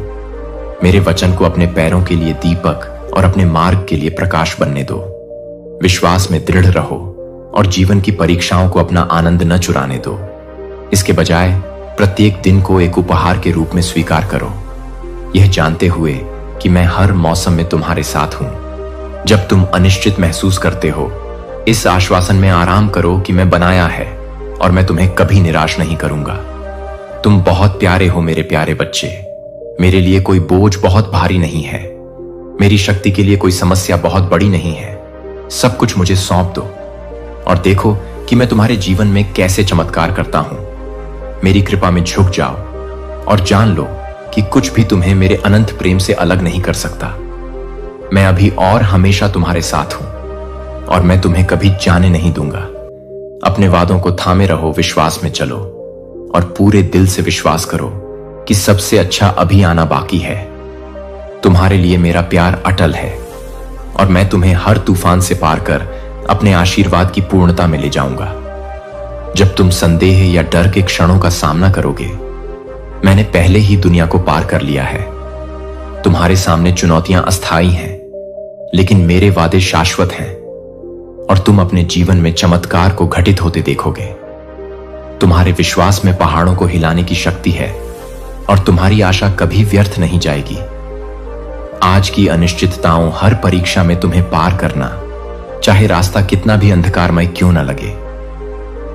मेरे वचन को अपने पैरों के लिए दीपक और अपने मार्ग के लिए प्रकाश बनने दो। विश्वास में दृढ़ रहो और जीवन की परीक्षाओं को अपना आनंद न चुराने दो। इसके बजाय प्रत्येक दिन को एक उपहार के रूप में स्वीकार करो, यह जानते हुए कि मैं हर मौसम में तुम्हारे साथ हूं। जब तुम अनिश्चित महसूस करते हो, इस आश्वासन में आराम करो कि मैं बनाया है और मैं तुम्हें कभी निराश नहीं करूंगा। तुम बहुत प्यारे हो मेरे प्यारे बच्चे। मेरे लिए कोई बोझ बहुत भारी नहीं है, मेरी शक्ति के लिए कोई समस्या बहुत बड़ी नहीं है। सब कुछ मुझे सौंप दो और देखो कि मैं तुम्हारे जीवन में कैसे चमत्कार करता हूं। मेरी कृपा में झुक जाओ और जान लो कि कुछ भी तुम्हें मेरे अनंत प्रेम से अलग नहीं कर सकता। मैं अभी और हमेशा तुम्हारे साथ हूं और मैं तुम्हें कभी जाने नहीं दूंगा। अपने वादों को थामे रहो, विश्वास में चलो और पूरे दिल से विश्वास करो कि सबसे अच्छा अभी आना बाकी है। तुम्हारे लिए मेरा प्यार अटल है और मैं तुम्हें हर तूफान से पार कर अपने आशीर्वाद की पूर्णता में ले जाऊंगा। जब तुम संदेह या डर के क्षणों का सामना करोगे, मैंने पहले ही दुनिया को पार कर लिया है। तुम्हारे सामने चुनौतियां अस्थायी हैं, लेकिन मेरे वादे शाश्वत हैं और तुम अपने जीवन में चमत्कार को घटित होते देखोगे। तुम्हारे विश्वास में पहाड़ों को हिलाने की शक्ति है और तुम्हारी आशा कभी व्यर्थ नहीं जाएगी। आज की अनिश्चितताओं, हर परीक्षा में तुम्हें पार करना, चाहे रास्ता कितना भी अंधकारमय क्यों न लगे,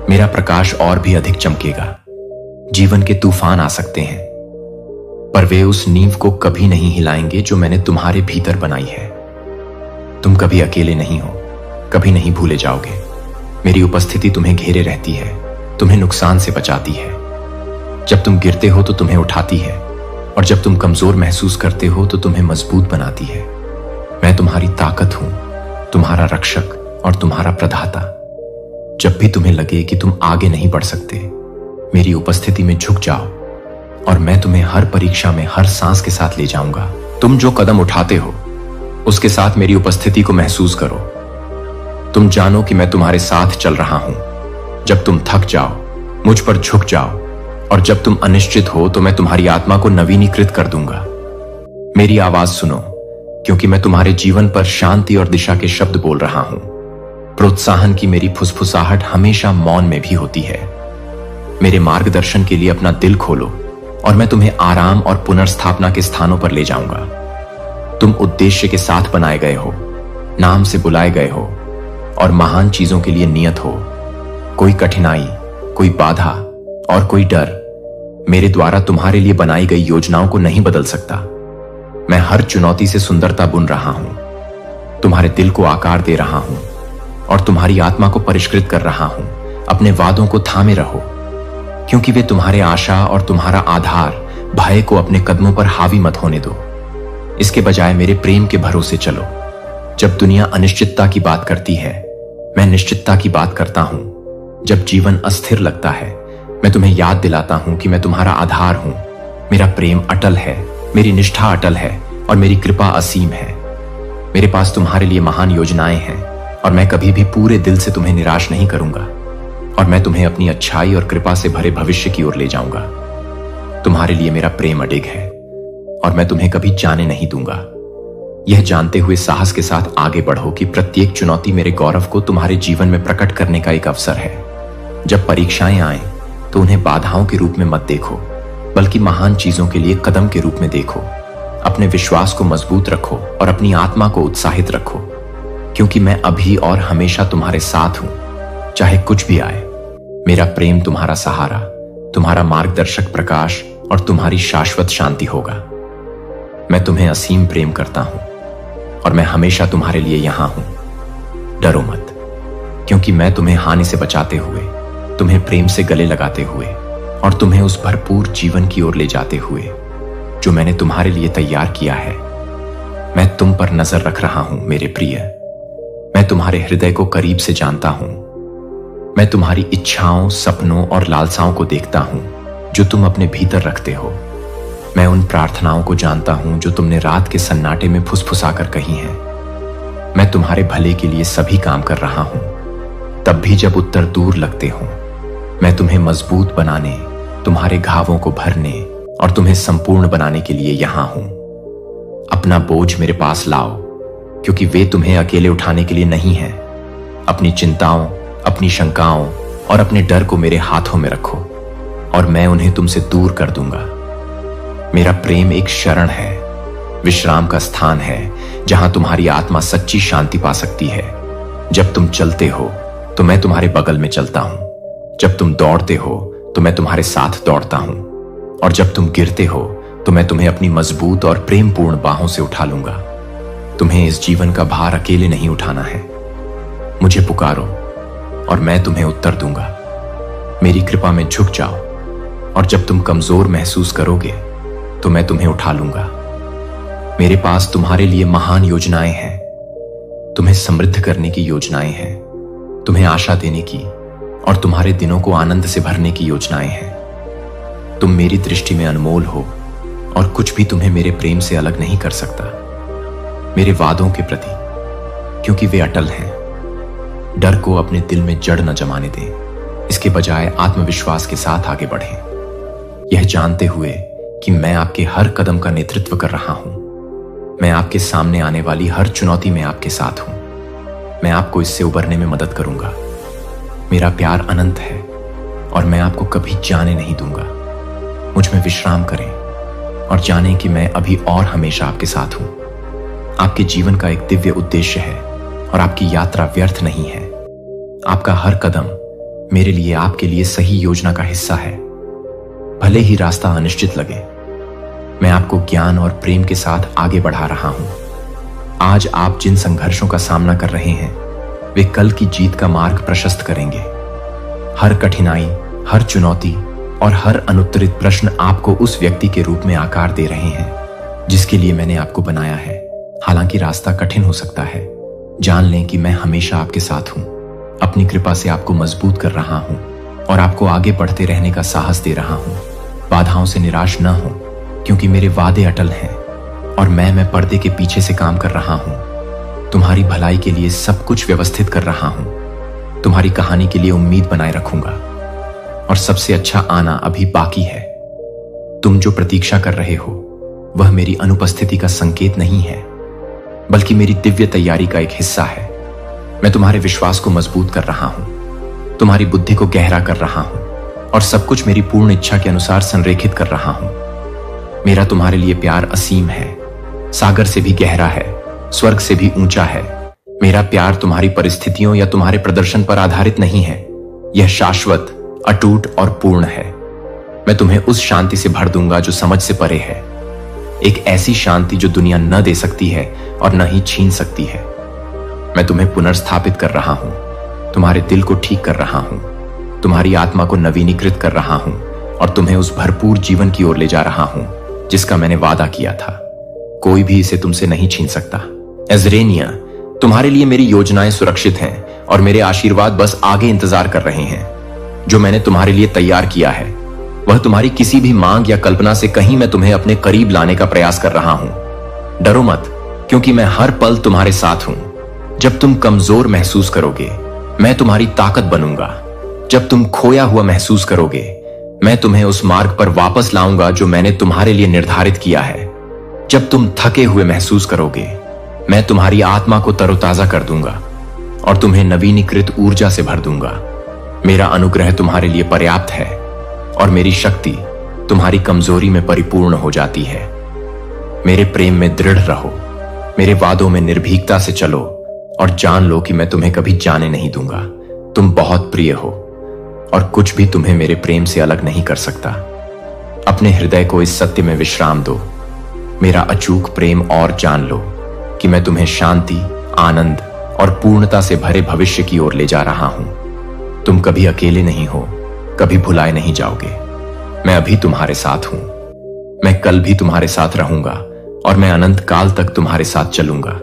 मेरा प्रकाश और भी अधिक चमकेगा। जीवन के तूफान आ सकते हैं, पर वे उस नींव को कभी नहीं हिलाएंगे जो मैंने तुम्हारे भीतर बनाई है। तुम कभी अकेले नहीं हो, कभी नहीं भूले जाओगे। मेरी उपस्थिति तुम्हें घेरे रहती है, तुम्हें नुकसान से बचाती है। जब तुम गिरते हो तो तुम्हें उठाती है और जब तुम कमजोर महसूस करते हो तो तुम्हें मजबूत बनाती है। मैं तुम्हारी ताकत हूं, तुम्हारा रक्षक और तुम्हारा प्रदाता। जब भी तुम्हें लगे कि तुम आगे नहीं बढ़ सकते, मेरी उपस्थिति में झुक जाओ और मैं तुम्हें हर परीक्षा में हर सांस के साथ ले जाऊंगा। तुम जो कदम उठाते हो उसके साथ मेरी उपस्थिति को महसूस करो। तुम जानो कि मैं तुम्हारे साथ चल रहा हूं। जब तुम थक जाओ, मुझ पर झुक जाओ, और जब तुम अनिश्चित हो तो मैं तुम्हारी आत्मा को नवीनीकृत कर दूंगा। मेरी आवाज सुनो, क्योंकि मैं तुम्हारे जीवन पर शांति और दिशा के शब्द बोल रहा हूं। प्रोत्साहन की मेरी फुसफुसाहट हमेशा मौन में भी होती है। मेरे मार्गदर्शन के लिए अपना दिल खोलो और मैं तुम्हें आराम और पुनर्स्थापना के स्थानों पर ले जाऊंगा। तुम उद्देश्य के साथ बनाए गए हो, नाम से बुलाए गए हो और महान चीजों के लिए नियत हो। कोई कठिनाई, कोई बाधा और कोई डर मेरे द्वारा तुम्हारे लिए बनाई गई योजनाओं को नहीं बदल सकता। मैं हर चुनौती से सुंदरता बुन रहा हूं, तुम्हारे दिल को आकार दे रहा हूं और तुम्हारी आत्मा को परिष्कृत कर रहा हूं। अपने वादों को थामे रहो, क्योंकि वे तुम्हारे आशा और तुम्हारा आधार। भय को अपने कदमों पर हावी मत होने दो। इसके बजाय मेरे प्रेम के भरोसे चलो। जब दुनिया अनिश्चितता की बात करती है, मैं निश्चितता की बात करता हूं। जब जीवन अस्थिर लगता है, मैं तुम्हें याद दिलाता हूं कि मैं तुम्हारा आधार हूं। मेरा प्रेम अटल है, मेरी निष्ठा अटल है और मेरी कृपा असीम है। मेरे पास तुम्हारे लिए महान योजनाएं हैं और मैं कभी भी पूरे दिल से तुम्हें निराश नहीं करूंगा। और मैं तुम्हें अपनी अच्छाई और कृपा से भरे भविष्य की ओर ले जाऊंगा। तुम्हारे लिए मेरा प्रेम अडिग है और मैं तुम्हें कभी जाने नहीं दूंगा। यह जानते हुए साहस के साथ आगे बढ़ो कि प्रत्येक चुनौती मेरे गौरव को तुम्हारे जीवन में प्रकट करने का एक अवसर है। जब परीक्षाएं आए तो उन्हें बाधाओं के रूप में मत देखो, बल्कि महान चीजों के लिए कदम के रूप में देखो। अपने विश्वास को मजबूत रखो और अपनी आत्मा को उत्साहित रखो, क्योंकि मैं अभी और हमेशा तुम्हारे साथ हूं। चाहे कुछ भी आए, मेरा प्रेम तुम्हारा सहारा, तुम्हारा मार्गदर्शक प्रकाश और तुम्हारी शाश्वत शांति होगा। मैं तुम्हें असीम प्रेम करता हूं और मैं हमेशा तुम्हारे लिए यहां हूं। डरो मत, क्योंकि मैं तुम्हें हानि से बचाते हुए, तुम्हें प्रेम से गले लगाते हुए और तुम्हें उस भरपूर जीवन की ओर ले जाते हुए जो मैंने तुम्हारे लिए तैयार किया है, मैं तुम पर नजर रख रहा हूं मेरे प्रिय। मैं तुम्हारे हृदय को करीब से जानता हूं। मैं तुम्हारी इच्छाओं, सपनों और लालसाओं को देखता हूं जो तुम अपने भीतर रखते हो। मैं उन प्रार्थनाओं को जानता हूं जो तुमने रात के सन्नाटे में फुसफुसाकर कही हैं। मैं तुम्हारे भले के लिए सभी काम कर रहा हूं, तब भी जब उत्तर दूर लगते हो। मैं तुम्हें मजबूत बनाने, तुम्हारे घावों को भरने और तुम्हें संपूर्ण बनाने के लिए यहां हूं। अपना बोझ मेरे पास लाओ, क्योंकि वे तुम्हें अकेले उठाने के लिए नहीं हैं। अपनी चिंताओं, अपनी शंकाओं और अपने डर को मेरे हाथों में रखो और मैं उन्हें तुमसे दूर कर दूंगा। मेरा प्रेम एक शरण है, विश्राम का स्थान है जहां तुम्हारी आत्मा सच्ची शांति पा सकती है। जब तुम चलते हो तो मैं तुम्हारे बगल में चलता हूं। जब तुम दौड़ते हो तो मैं तुम्हारे साथ दौड़ता हूं और जब तुम गिरते हो तो मैं तुम्हें अपनी मजबूत और प्रेमपूर्ण बाहों से उठा लूंगा। तुम्हें इस जीवन का भार अकेले नहीं उठाना है। मुझे पुकारो और मैं तुम्हें उत्तर दूंगा। मेरी कृपा में झुक जाओ और जब तुम कमजोर महसूस करोगे तो मैं तुम्हें उठा लूंगा। मेरे पास तुम्हारे लिए महान योजनाएं हैं। तुम्हें समृद्ध करने की योजनाएं हैं, तुम्हें आशा देने की और तुम्हारे दिनों को आनंद से भरने की योजनाएं हैं। तुम मेरी दृष्टि में अनमोल हो और कुछ भी तुम्हें मेरे प्रेम से अलग नहीं कर सकता। मेरे वादों के प्रति, क्योंकि वे अटल हैं। डर को अपने दिल में जड़ न जमाने दें, इसके बजाय आत्मविश्वास के साथ आगे बढ़ें, यह जानते हुए कि मैं आपके हर कदम का नेतृत्व कर रहा हूं। मैं आपके सामने आने वाली हर चुनौती में आपके साथ हूं। मैं आपको इससे उबरने में मदद करूंगा। मेरा प्यार अनंत है और मैं आपको कभी जाने नहीं दूंगा। मुझ में विश्राम करें और जानें कि मैं अभी और हमेशा आपके साथ हूं। आपके जीवन का एक दिव्य उद्देश्य है और आपकी यात्रा व्यर्थ नहीं है। आपका हर कदम मेरे लिए, आपके लिए सही योजना का हिस्सा है। भले ही रास्ता अनिश्चित लगे, मैं आपको ज्ञान और प्रेम के साथ आगे बढ़ा रहा हूं। आज आप जिन संघर्षों का सामना कर रहे हैं, वे कल की जीत का मार्ग प्रशस्त करेंगे। हर कठिनाई, हर चुनौती और हर अनुत्तरित प्रश्न आपको उस व्यक्ति के रूप में आकार दे रहे हैं जिसके लिए मैंने आपको बनाया है। हालांकि रास्ता कठिन हो सकता है, जान लें कि मैं हमेशा आपके साथ हूं। अपनी कृपा से आपको मजबूत कर रहा हूं और आपको आगे बढ़ते रहने का साहस दे रहा हूं। बाधाओं से निराश न हो, क्योंकि मेरे वादे अटल हैं और मैं पर्दे के पीछे से काम कर रहा हूं। तुम्हारी भलाई के लिए सब कुछ व्यवस्थित कर रहा हूं। तुम्हारी कहानी के लिए उम्मीद बनाए रखूंगा और सबसे अच्छा आना अभी बाकी है। तुम जो प्रतीक्षा कर रहे हो वह मेरी अनुपस्थिति का संकेत नहीं है, बल्कि मेरी दिव्य तैयारी का एक हिस्सा है। मैं तुम्हारे विश्वास को मजबूत कर रहा हूं, तुम्हारी बुद्धि को गहरा कर रहा हूं और सब कुछ मेरी पूर्ण इच्छा के अनुसार संरेखित कर रहा हूं। मेरा तुम्हारे लिए प्यार असीम है, सागर से भी गहरा है, स्वर्ग से भी ऊंचा है। मेरा प्यार तुम्हारी परिस्थितियों या तुम्हारे प्रदर्शन पर आधारित नहीं है। यह शाश्वत, अटूट और पूर्ण है। मैं तुम्हें उस शांति से भर दूंगा जो समझ से परे है, एक ऐसी शांति जो दुनिया न दे सकती है और न ही छीन सकती है। मैं तुम्हें पुनर्स्थापित कर रहा हूं, तुम्हारे दिल को ठीक कर रहा हूं, तुम्हारी आत्मा को नवीनीकृत कर रहा हूं और तुम्हें उस भरपूर जीवन की ओर ले जा रहा हूं जिसका मैंने वादा किया था। कोई भी इसे तुमसे नहीं छीन सकता। एज़रेनिया, तुम्हारे लिए मेरी योजनाएं सुरक्षित हैं और मेरे आशीर्वाद बस आगे इंतजार कर रहे हैं। जो मैंने तुम्हारे लिए तैयार किया है वह तुम्हारी किसी भी मांग या कल्पना से कहीं मैं तुम्हें अपने करीब लाने का प्रयास कर रहा हूं। डरो मत, क्योंकि मैं हर पल तुम्हारे साथ हूं। जब तुम कमजोर महसूस करोगे मैं तुम्हारी ताकत बनूंगा। जब तुम खोया हुआ महसूस करोगे मैं तुम्हें उस मार्ग पर वापस लाऊंगा जो मैंने तुम्हारे लिए निर्धारित किया है। जब तुम थके हुए महसूस करोगे मैं तुम्हारी आत्मा को तरोताजा कर दूंगा और तुम्हें नवीनीकृत ऊर्जा से भर दूंगा। मेरा अनुग्रह तुम्हारे लिए पर्याप्त है और मेरी शक्ति तुम्हारी कमजोरी में परिपूर्ण हो जाती है। मेरे प्रेम में दृढ़ रहो, मेरे वादों में निर्भीकता से चलो और जान लो कि मैं तुम्हें कभी जाने नहीं दूंगा। तुम बहुत प्रिय हो और कुछ भी तुम्हें मेरे प्रेम से अलग नहीं कर सकता। अपने हृदय को इस सत्य में विश्राम दो, मेरा अचूक प्रेम, और जान लो कि मैं तुम्हें शांति, आनंद और पूर्णता से भरे भविष्य की ओर ले जा रहा हूं। तुम कभी अकेले नहीं हो, कभी भुलाए नहीं जाओगे। मैं अभी तुम्हारे साथ हूं, मैं कल भी तुम्हारे साथ रहूंगा और मैं अनंत काल तक तुम्हारे साथ चलूंगा,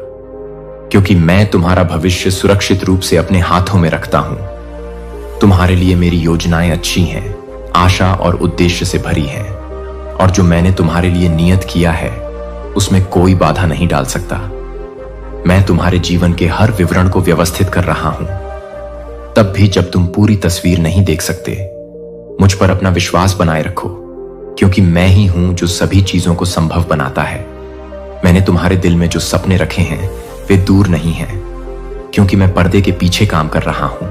क्योंकि मैं तुम्हारा भविष्य सुरक्षित रूप से अपने हाथों में रखता हूं। तुम्हारे लिए मेरी योजनाएं अच्छी हैं, आशा और उद्देश्य से भरी हैं, और जो मैंने तुम्हारे लिए नियत किया है उसमें कोई बाधा नहीं डाल सकता। मैं तुम्हारे जीवन के हर विवरण को व्यवस्थित कर रहा हूं, तब भी जब तुम पूरी तस्वीर नहीं देख सकते। मुझ पर अपना विश्वास बनाए रखो, क्योंकि मैं ही हूं जो सभी चीजों को संभव बनाता है। मैंने तुम्हारे दिल में जो सपने रखे हैं वे दूर नहीं हैं, क्योंकि मैं पर्दे के पीछे काम कर रहा हूं,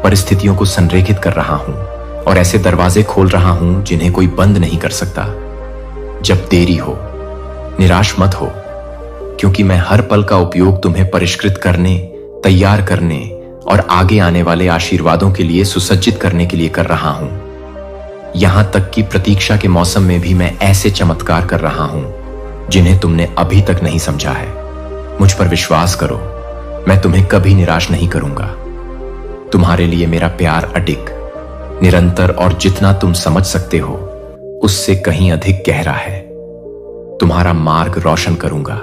परिस्थितियों को संरेखित कर रहा हूं और ऐसे दरवाजे खोल रहा हूं जिन्हें कोई बंद नहीं कर सकता। जब देरी हो, निराश मत हो, क्योंकि मैं हर पल का उपयोग तुम्हें परिष्कृत करने, तैयार करने और आगे आने वाले आशीर्वादों के लिए सुसज्जित करने के लिए कर रहा हूं। यहां तक कि प्रतीक्षा के मौसम में भी मैं ऐसे चमत्कार कर रहा हूं जिन्हें तुमने अभी तक नहीं समझा है। मुझ पर विश्वास करो, मैं तुम्हें कभी निराश नहीं करूंगा। तुम्हारे लिए मेरा प्यार अडिग, निरंतर और जितना तुम समझ सकते हो उससे कहीं अधिक गहरा है। तुम्हारा मार्ग रोशन करूंगा।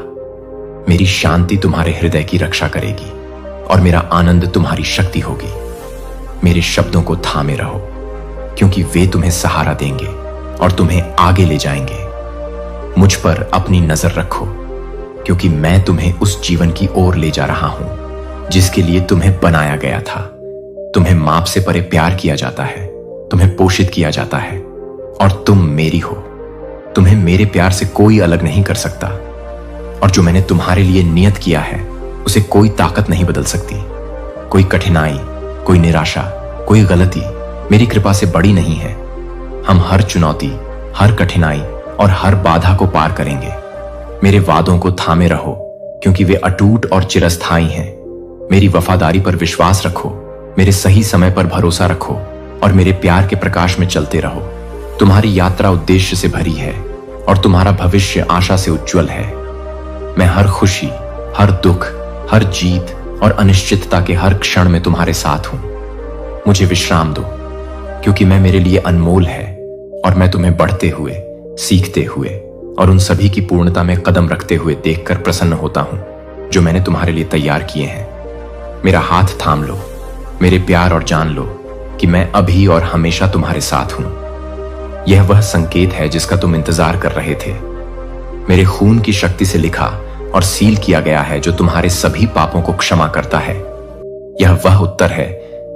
मेरी शांति तुम्हारे हृदय की रक्षा करेगी और मेरा आनंद तुम्हारी शक्ति होगी। मेरे शब्दों को थामे रहो, क्योंकि वे तुम्हें सहारा देंगे और तुम्हें आगे ले जाएंगे। मुझ पर अपनी नजर रखो, क्योंकि मैं तुम्हें उस जीवन की ओर ले जा रहा हूं जिसके लिए तुम्हें बनाया गया था। तुम्हें माप से परे प्यार किया जाता है, तुम्हें पोषित किया जाता है और तुम मेरी हो। तुम्हें मेरे प्यार से कोई अलग नहीं कर सकता, और जो मैंने तुम्हारे लिए नियत किया है उसे कोई ताकत नहीं बदल सकती। कोई कठिनाई, कोई निराशा, कोई गलती मेरी कृपा से बड़ी नहीं है। हम हर चुनौती, हर कठिनाई और हर बाधा को पार करेंगे। मेरे वादों को थामे रहो, क्योंकि वे अटूट और चिरस्थायी हैं। मेरी वफादारी पर विश्वास रखो, मेरे सही समय पर भरोसा रखो और मेरे प्यार के प्रकाश में चलते रहो। तुम्हारी यात्रा उद्देश्य से भरी है और तुम्हारा भविष्य आशा से उज्जवल है। मैं हर खुशी, हर दुख, हर जीत और अनिश्चितता के हर क्षण में तुम्हारे साथ हूं। मुझे विश्राम दो, क्योंकि मैं मेरे लिए अनमोल है और मैं तुम्हें बढ़ते हुए, सीखते हुए और उन सभी की पूर्णता में कदम रखते हुए देखकर प्रसन्न होता हूं जो मैंने तुम्हारे लिए तैयार किए हैं। मेरा हाथ थाम लो, मेरे प्यार, और जान लो कि मैं अभी और हमेशा तुम्हारे साथ हूं। यह वह संकेत है जिसका तुम इंतजार कर रहे थे। मेरे खून की शक्ति से लिखा और सील किया गया है, जो तुम्हारे सभी पापों को क्षमा करता है। यह वह उत्तर है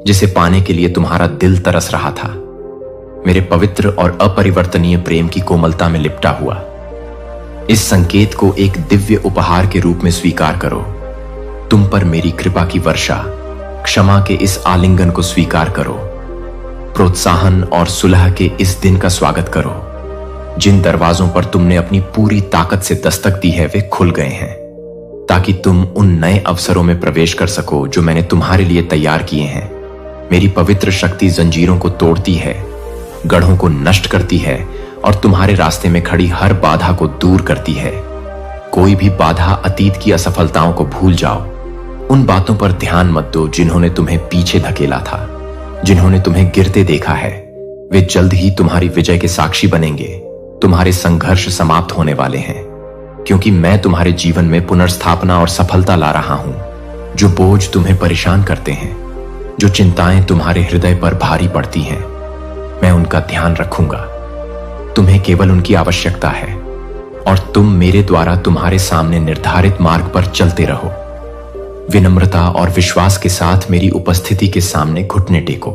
जिसे पाने के लिए तुम्हारा दिल तरस रहा था, मेरे पवित्र और अपरिवर्तनीय प्रेम की कोमलता में लिपटा हुआ। इस संकेत को एक दिव्य उपहार के रूप में स्वीकार करो। तुम पर मेरी कृपा की वर्षा, क्षमा के इस आलिंगन को स्वीकार करो। प्रोत्साहन और सुलह के इस दिन का स्वागत करो। जिन दरवाजों पर तुमने अपनी पूरी ताकत से दस्तक दी है वे खुल गए हैं, ताकि तुम उन नए अवसरों में प्रवेश कर सको जो मैंने तुम्हारे लिए तैयार किए हैं। मेरी पवित्र शक्ति जंजीरों को तोड़ती है, गढ़ों को नष्ट करती है और तुम्हारे रास्ते में खड़ी हर बाधा को दूर करती है। कोई भी बाधा, अतीत की असफलताओं को भूल जाओ। उन बातों पर ध्यान मत दो जिन्होंने तुम्हें पीछे धकेला था। जिन्होंने तुम्हें गिरते देखा है वे जल्द ही तुम्हारी विजय के साक्षी बनेंगे। तुम्हारे संघर्ष समाप्त होने वाले हैं, क्योंकि मैं तुम्हारे जीवन में पुनर्स्थापना और सफलता ला रहा हूं। जो बोझ तुम्हें परेशान करते हैं, जो चिंताएं तुम्हारे हृदय पर भारी पड़ती हैं, मैं उनका ध्यान रखूंगा। तुम्हें केवल उनकी आवश्यकता है और तुम मेरे द्वारा तुम्हारे सामने निर्धारित मार्ग पर चलते रहो। विनम्रता और विश्वास के साथ मेरी उपस्थिति के सामने घुटने टेको।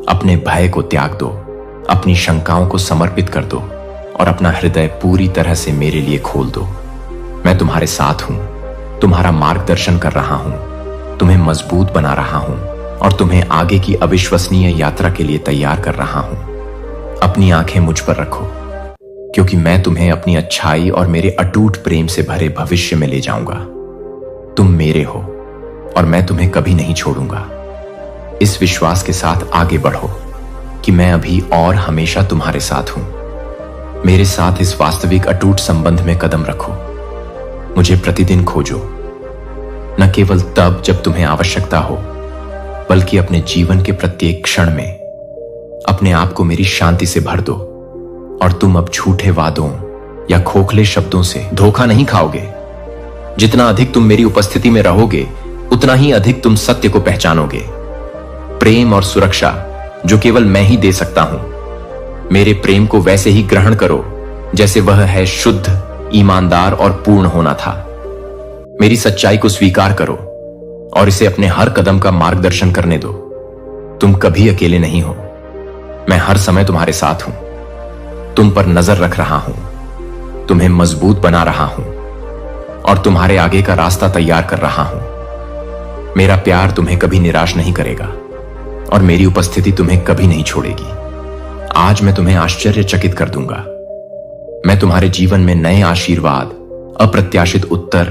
अपने भय को त्याग दो, अपनी शंकाओं को समर्पित कर दो और अपना हृदय पूरी तरह से मेरे लिए खोल दो। मैं तुम्हारे साथ हूं, तुम्हारा मार्गदर्शन कर रहा हूं, तुम्हें मजबूत बना रहा हूं और तुम्हें आगे की अविश्वसनीय यात्रा के लिए तैयार कर रहा हूं। अपनी आंखें मुझ पर रखो, क्योंकि मैं तुम्हें अपनी अच्छाई और मेरे अटूट प्रेम से भरे भविष्य में ले जाऊंगा। तुम मेरे हो और मैं तुम्हें कभी नहीं छोड़ूंगा। इस विश्वास के साथ आगे बढ़ो कि मैं अभी और हमेशा तुम्हारे साथ हूं। मेरे साथ इस वास्तविक अटूट संबंध में कदम रखो। मुझे प्रतिदिन खोजो, न केवल तब जब तुम्हें आवश्यकता हो, बल्कि अपने जीवन के प्रत्येक क्षण में। अपने आप को मेरी शांति से भर दो और तुम अब झूठे वादों या खोखले शब्दों से धोखा नहीं खाओगे। जितना अधिक तुम मेरी उपस्थिति में रहोगे, उतना ही अधिक तुम सत्य को पहचानोगे। प्रेम और सुरक्षा जो केवल मैं ही दे सकता हूं, मेरे प्रेम को वैसे ही ग्रहण करो जैसे वह है शुद्ध, ईमानदार और पूर्ण होना था। मेरी सच्चाई को स्वीकार करो और इसे अपने हर कदम का मार्गदर्शन करने दो। तुम कभी अकेले नहीं हो, मैं हर समय तुम्हारे साथ हूं। तुम पर नजर रख रहा हूं, तुम्हें मजबूत बना रहा हूं और तुम्हारे आगे का रास्ता तैयार कर रहा हूं। मेरा प्यार तुम्हें कभी निराश नहीं करेगा और मेरी उपस्थिति तुम्हें कभी नहीं छोड़ेगी। आज मैं तुम्हें आश्चर्यचकित कर दूंगा। मैं तुम्हारे जीवन में नए आशीर्वाद, अप्रत्याशित उत्तर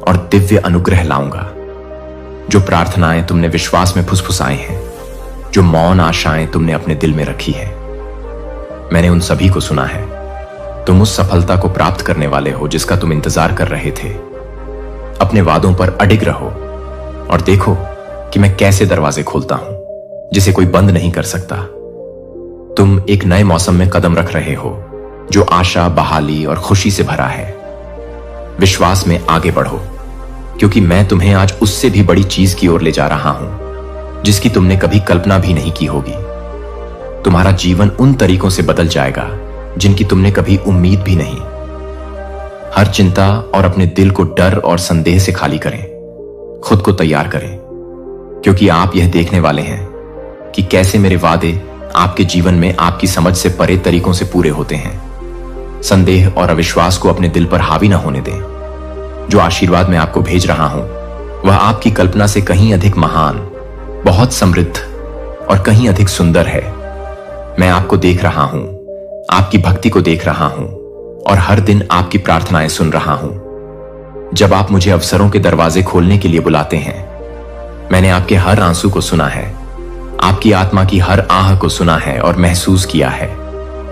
और दिव्य अनुग्रह लाऊंगा। जो प्रार्थनाएं तुमने विश्वास में फुसफुसाई हैं, जो मौन आशाएं तुमने अपने दिल में रखी हैं, मैंने उन सभी को सुना है। तुम उस सफलता को प्राप्त करने वाले हो जिसका तुम इंतजार कर रहे थे। अपने वादों पर अडिग रहो और देखो कि मैं कैसे दरवाजे खोलता हूं जिसे कोई बंद नहीं कर सकता। तुम एक नए मौसम में कदम रख रहे हो जो आशा, बहाली और खुशी से भरा है। विश्वास में आगे बढ़ो, क्योंकि मैं तुम्हें आज उससे भी बड़ी चीज की ओर ले जा रहा हूं जिसकी तुमने कभी कल्पना भी नहीं की होगी। तुम्हारा जीवन उन तरीकों से बदल जाएगा जिनकी तुमने कभी उम्मीद भी नहीं। हर चिंता और अपने दिल को डर और संदेह से खाली करें। खुद को तैयार करें, क्योंकि आप यह देखने वाले हैं कि कैसे मेरे वादे आपके जीवन में आपकी समझ से परे तरीकों से पूरे होते हैं। संदेह और अविश्वास को अपने दिल पर हावी न होने दें। जो आशीर्वाद मैं आपको भेज रहा हूं वह आपकी कल्पना से कहीं अधिक महान, बहुत समृद्ध और कहीं अधिक सुंदर है। मैं आपको देख रहा हूं, आपकी भक्ति को देख रहा हूं और हर दिन आपकी प्रार्थनाएं सुन रहा हूं। जब आप मुझे अवसरों के दरवाजे खोलने के लिए बुलाते हैं, मैंने आपके हर आंसू को सुना है, आपकी आत्मा की हर आह को सुना है और महसूस किया है।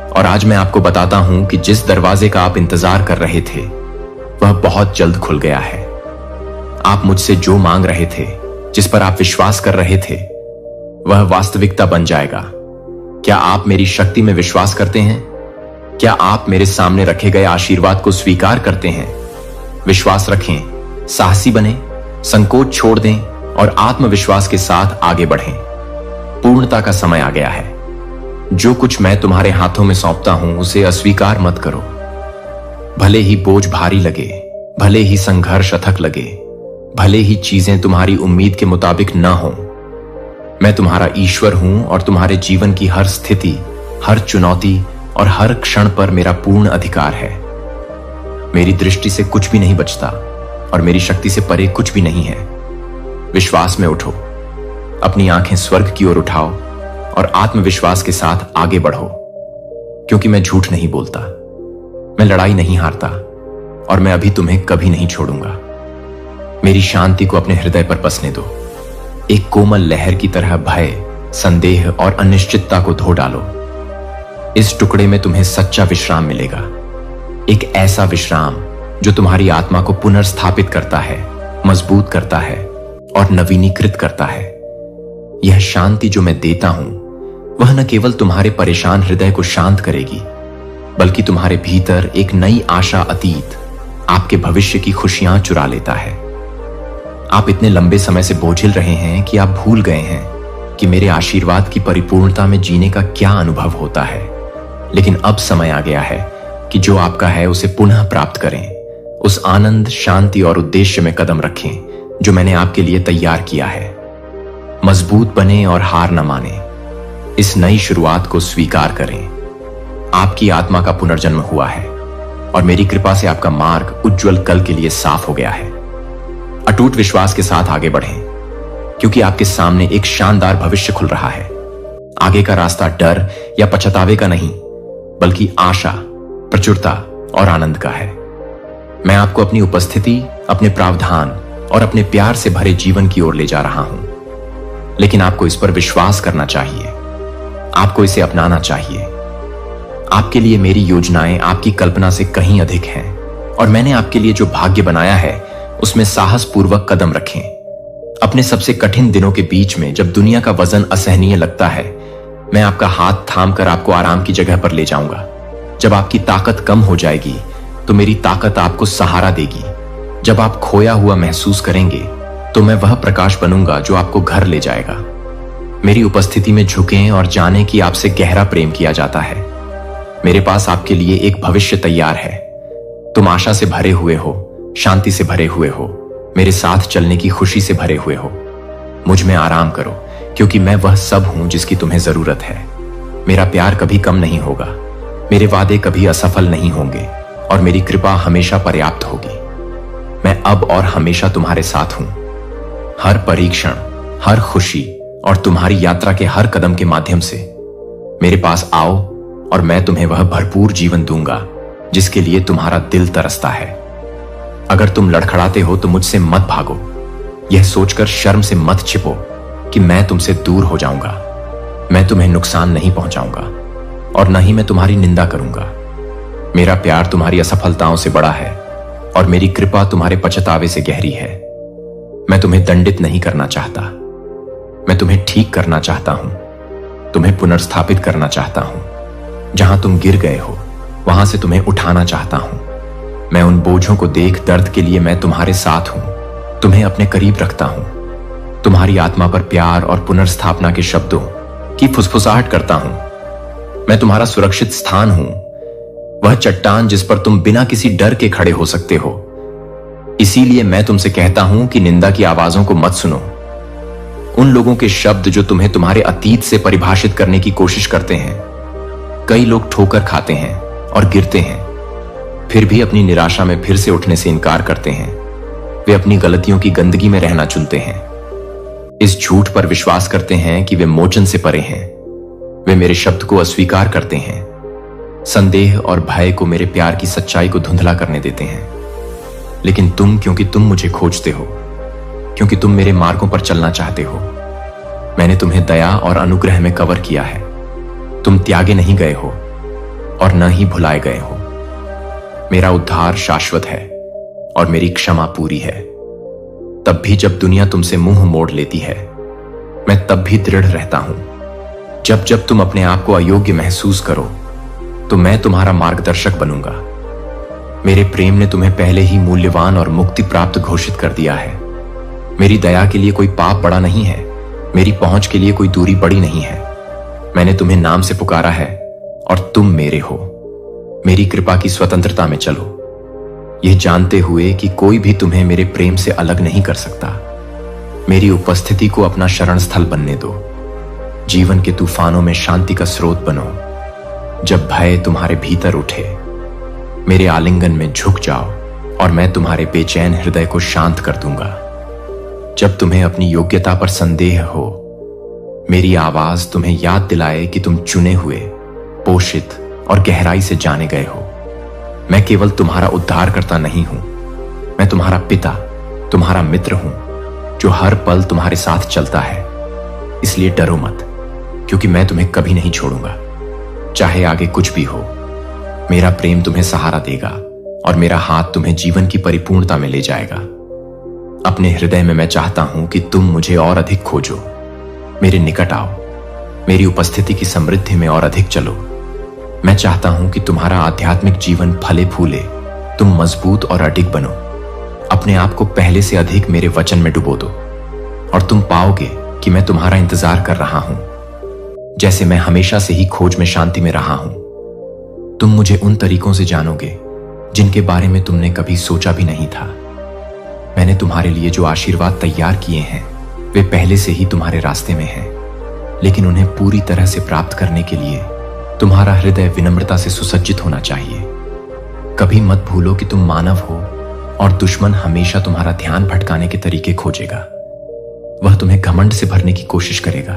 और आज मैं आपको बताता हूं कि जिस दरवाजे का आप इंतजार कर रहे थे वह बहुत जल्द खुल गया है। आप मुझसे जो मांग रहे थे, जिस पर आप विश्वास कर रहे थे, वह वास्तविकता बन जाएगा। क्या आप मेरी शक्ति में विश्वास करते हैं? क्या आप मेरे सामने रखे गए आशीर्वाद को स्वीकार करते हैं? विश्वास रखें, साहसी बने, संकोच छोड़ दें और आत्मविश्वास के साथ आगे बढ़ें। पूर्णता का समय आ गया है। जो कुछ मैं तुम्हारे हाथों में सौंपता हूं उसे अस्वीकार मत करो। भले ही बोझ भारी लगे, भले ही संघर्ष अथक लगे, भले ही चीजें तुम्हारी उम्मीद के मुताबिक न हो, मैं तुम्हारा ईश्वर हूं और तुम्हारे जीवन की हर स्थिति, हर चुनौती और हर क्षण पर मेरा पूर्ण अधिकार है। मेरी दृष्टि से कुछ भी नहीं बचता और मेरी शक्ति से परे कुछ भी नहीं है। विश्वास में उठो, अपनी आंखें स्वर्ग की ओर उठाओ और आत्मविश्वास के साथ आगे बढ़ो, क्योंकि मैं झूठ नहीं बोलता, मैं लड़ाई नहीं हारता और मैं अभी तुम्हें कभी नहीं छोड़ूंगा। मेरी शांति को अपने हृदय पर बसने दो। एक कोमल लहर की तरह भय, संदेह और अनिश्चितता को धो डालो। इस टुकड़े में तुम्हें सच्चा विश्राम मिलेगा, एक ऐसा विश्राम जो तुम्हारी आत्मा को पुनर्स्थापित करता है, मजबूत करता है और नवीनीकृत करता है। यह शांति जो मैं देता हूं वह न केवल तुम्हारे परेशान हृदय को शांत करेगी, बल्कि तुम्हारे भीतर एक नई आशा, अतीत, आपके भविष्य की खुशियां चुरा लेता है। आप इतने लंबे समय से बोझिल रहे हैं कि आप भूल गए हैं कि मेरे आशीर्वाद की परिपूर्णता में जीने का क्या अनुभव होता है। लेकिन अब समय आ गया है कि जो आपका है उसे पुनः प्राप्त करें। उस आनंद, शांति और उद्देश्य में कदम रखें जो मैंने आपके लिए तैयार किया है। मजबूत बने और हार न माने। इस नई शुरुआत को स्वीकार करें। आपकी आत्मा का पुनर्जन्म हुआ है और मेरी कृपा से आपका मार्ग उज्जवल कल के लिए साफ हो गया है। अटूट विश्वास के साथ आगे बढ़ें, क्योंकि आपके सामने एक शानदार भविष्य खुल रहा है। आगे का रास्ता डर या पछतावे का नहीं, बल्कि आशा, प्रचुरता और आनंद का है। मैं आपको अपनी उपस्थिति, अपने प्रावधान और अपने प्यार से भरे जीवन की ओर ले जा रहा हूं। लेकिन आपको इस पर विश्वास करना चाहिए, आपको इसे अपनाना चाहिए। आपके लिए मेरी योजनाएं आपकी कल्पना से कहीं अधिक हैं और मैंने आपके लिए जो भाग्य बनाया है उसमें साहसपूर्वक कदम रखें। अपने सबसे कठिन दिनों के बीच में जब दुनिया का वजन असहनीय लगता है, मैं आपका हाथ थामकर आपको आराम की जगह पर ले जाऊंगा। जब आपकी ताकत कम हो जाएगी तो मेरी ताकत आपको सहारा देगी। जब आप खोया हुआ महसूस करेंगे तो मैं वह प्रकाश बनूंगा जो आपको घर ले जाएगा। मेरी उपस्थिति में झुकें और जानें कि आपसे गहरा प्रेम किया जाता है। मेरे पास आपके लिए एक भविष्य तैयार है। तुम आशा से भरे हुए हो, शांति से भरे हुए हो, मेरे साथ चलने की खुशी से भरे हुए हो। मुझ में आराम करो, क्योंकि मैं वह सब हूं जिसकी तुम्हें जरूरत है। मेरा प्यार कभी कम नहीं होगा, मेरे वादे कभी असफल नहीं होंगे और मेरी कृपा हमेशा पर्याप्त होगी। मैं अब और हमेशा तुम्हारे साथ हूं। हर परीक्षण, हर खुशी और तुम्हारी यात्रा के हर कदम के माध्यम से मेरे पास आओ और मैं तुम्हें वह भरपूर जीवन दूंगा जिसके लिए तुम्हारा दिल तरसता है। अगर तुम लड़खड़ाते हो तो मुझसे मत भागो। यह सोचकर शर्म से मत छिपो कि मैं तुमसे दूर हो जाऊंगा। मैं तुम्हें नुकसान नहीं पहुंचाऊंगा और न ही मैं तुम्हारी निंदा करूंगा। मेरा प्यार तुम्हारी असफलताओं से बड़ा है और मेरी कृपा तुम्हारे पछतावे से गहरी है। मैं तुम्हें दंडित नहीं करना चाहता, मैं तुम्हें ठीक करना चाहता हूं, तुम्हें पुनर्स्थापित करना चाहता हूं। जहां तुम गिर गए हो वहां से तुम्हें उठाना चाहता हूं। मैं उन बोझों को देख दर्द के लिए मैं तुम्हारे साथ हूं, तुम्हें अपने करीब रखता हूं। तुम्हारी आत्मा पर प्यार और पुनर्स्थापना के शब्दों की फुसफुसाहट करता हूं। मैं तुम्हारा सुरक्षित स्थान हूं, वह चट्टान जिस पर तुम बिना किसी डर के खड़े हो सकते हो। इसीलिए मैं तुमसे कहता हूं कि निंदा की आवाजों को मत सुनो। उन लोगों के शब्द जो तुम्हें तुम्हारे अतीत से परिभाषित करने की कोशिश करते हैं। कई लोग ठोकर खाते हैं और गिरते हैं, फिर भी अपनी निराशा में फिर से उठने से इनकार करते हैं। वे अपनी गलतियों की गंदगी में रहना चुनते हैं, इस झूठ पर विश्वास करते हैं कि वे मोचन से परे हैं। वे मेरे शब्द को अस्वीकार करते हैं, संदेह और भय को मेरे प्यार की सच्चाई को धुंधला करने देते हैं। लेकिन तुम, क्योंकि तुम मुझे खोजते हो, क्योंकि तुम मेरे मार्गों पर चलना चाहते हो, मैंने तुम्हें दया और अनुग्रह में कवर किया है। तुम त्यागे नहीं गए हो और न ही भुलाए गए हो। मेरा उद्धार शाश्वत है और मेरी क्षमा पूरी है। तब भी जब दुनिया तुमसे मुंह मोड़ लेती है, मैं तब भी दृढ़ रहता हूं। जब जब तुम अपने आप को अयोग्य महसूस करो तो मैं तुम्हारा मार्गदर्शक बनूंगा। मेरे प्रेम ने तुम्हें पहले ही मूल्यवान और मुक्ति प्राप्त घोषित कर दिया है। मेरी दया के लिए कोई पाप बड़ा नहीं है, मेरी पहुंच के लिए कोई दूरी बड़ी नहीं है। मैंने तुम्हें नाम से पुकारा है और तुम मेरे हो। मेरी कृपा की स्वतंत्रता में चलो, यह जानते हुए कि कोई भी तुम्हें मेरे प्रेम से अलग नहीं कर सकता। मेरी उपस्थिति को अपना शरण स्थल बनने दो। जीवन के तूफानों में शांति का स्रोत बनो। जब भय तुम्हारे भीतर उठे, मेरे आलिंगन में झुक जाओ और मैं तुम्हारे बेचैन हृदय को शांत कर दूंगा। जब तुम्हें अपनी योग्यता पर संदेह हो, मेरी आवाज तुम्हें याद दिलाए कि तुम चुने हुए, पोषित और गहराई से जाने गए हो। मैं केवल तुम्हारा उद्धारकर्ता नहीं हूं, मैं तुम्हारा पिता, तुम्हारा मित्र हूं, जो हर पल तुम्हारे साथ चलता है। इसलिए डरो मत, क्योंकि मैं तुम्हें कभी नहीं छोड़ूंगा। चाहे आगे कुछ भी हो, मेरा प्रेम तुम्हें सहारा देगा और मेरा हाथ तुम्हें जीवन की परिपूर्णता में ले जाएगा। अपने हृदय में मैं चाहता हूं कि तुम मुझे और अधिक खोजो, मेरे निकट आओ, मेरी उपस्थिति की समृद्धि में और अधिक चलो। मैं चाहता हूं कि तुम्हारा आध्यात्मिक जीवन फले फूले, तुम मजबूत और अडिग बनो। अपने आप को पहले से अधिक मेरे वचन में डुबो दो और तुम पाओगे कि मैं तुम्हारा इंतजार कर रहा हूं, जैसे मैं हमेशा से ही खोज में शांति में रहा हूं। तुम मुझे उन तरीकों से जानोगे जिनके बारे में तुमने कभी सोचा भी नहीं था। मैंने तुम्हारे लिए जो आशीर्वाद तैयार किए हैं, वे पहले से ही तुम्हारे रास्ते में हैं, लेकिन उन्हें पूरी तरह से प्राप्त करने के लिए तुम्हारा हृदय विनम्रता से सुसज्जित होना चाहिए। कभी मत भूलो कि तुम मानव हो और दुश्मन हमेशा तुम्हारा ध्यान भटकाने के तरीके खोजेगा। वह तुम्हें घमंड से भरने की कोशिश करेगा,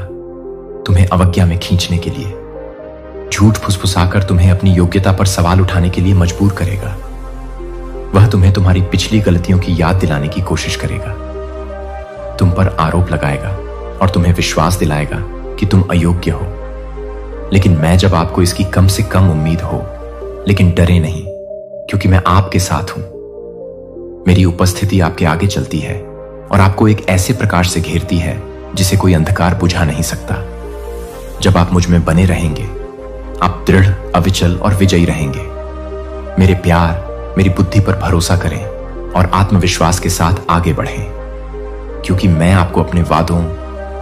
तुम्हें अवज्ञा में खींचने के लिए, झूठ फुसफुसाकर तुम्हें अपनी योग्यता पर सवाल उठाने के लिए मजबूर करेगा। वह तुम्हें तुम्हारी पिछली गलतियों की याद दिलाने की कोशिश करेगा, तुम पर आरोप लगाएगा और तुम्हें विश्वास दिलाएगा कि तुम अयोग्य हो। लेकिन मैं जब आपको इसकी कम से कम उम्मीद हो, लेकिन डरे नहीं, क्योंकि मैं आपके साथ हूं। मेरी उपस्थिति आपके आगे चलती है और आपको एक ऐसे प्रकाश से घेरती है जिसे कोई अंधकार बुझा नहीं सकता। जब आप मुझ में बने रहेंगे, आप दृढ़, अविचल और विजयी रहेंगे। मेरे प्यार, मेरी बुद्धि पर भरोसा करें और आत्मविश्वास के साथ आगे बढ़ें, क्योंकि मैं आपको अपने वादों,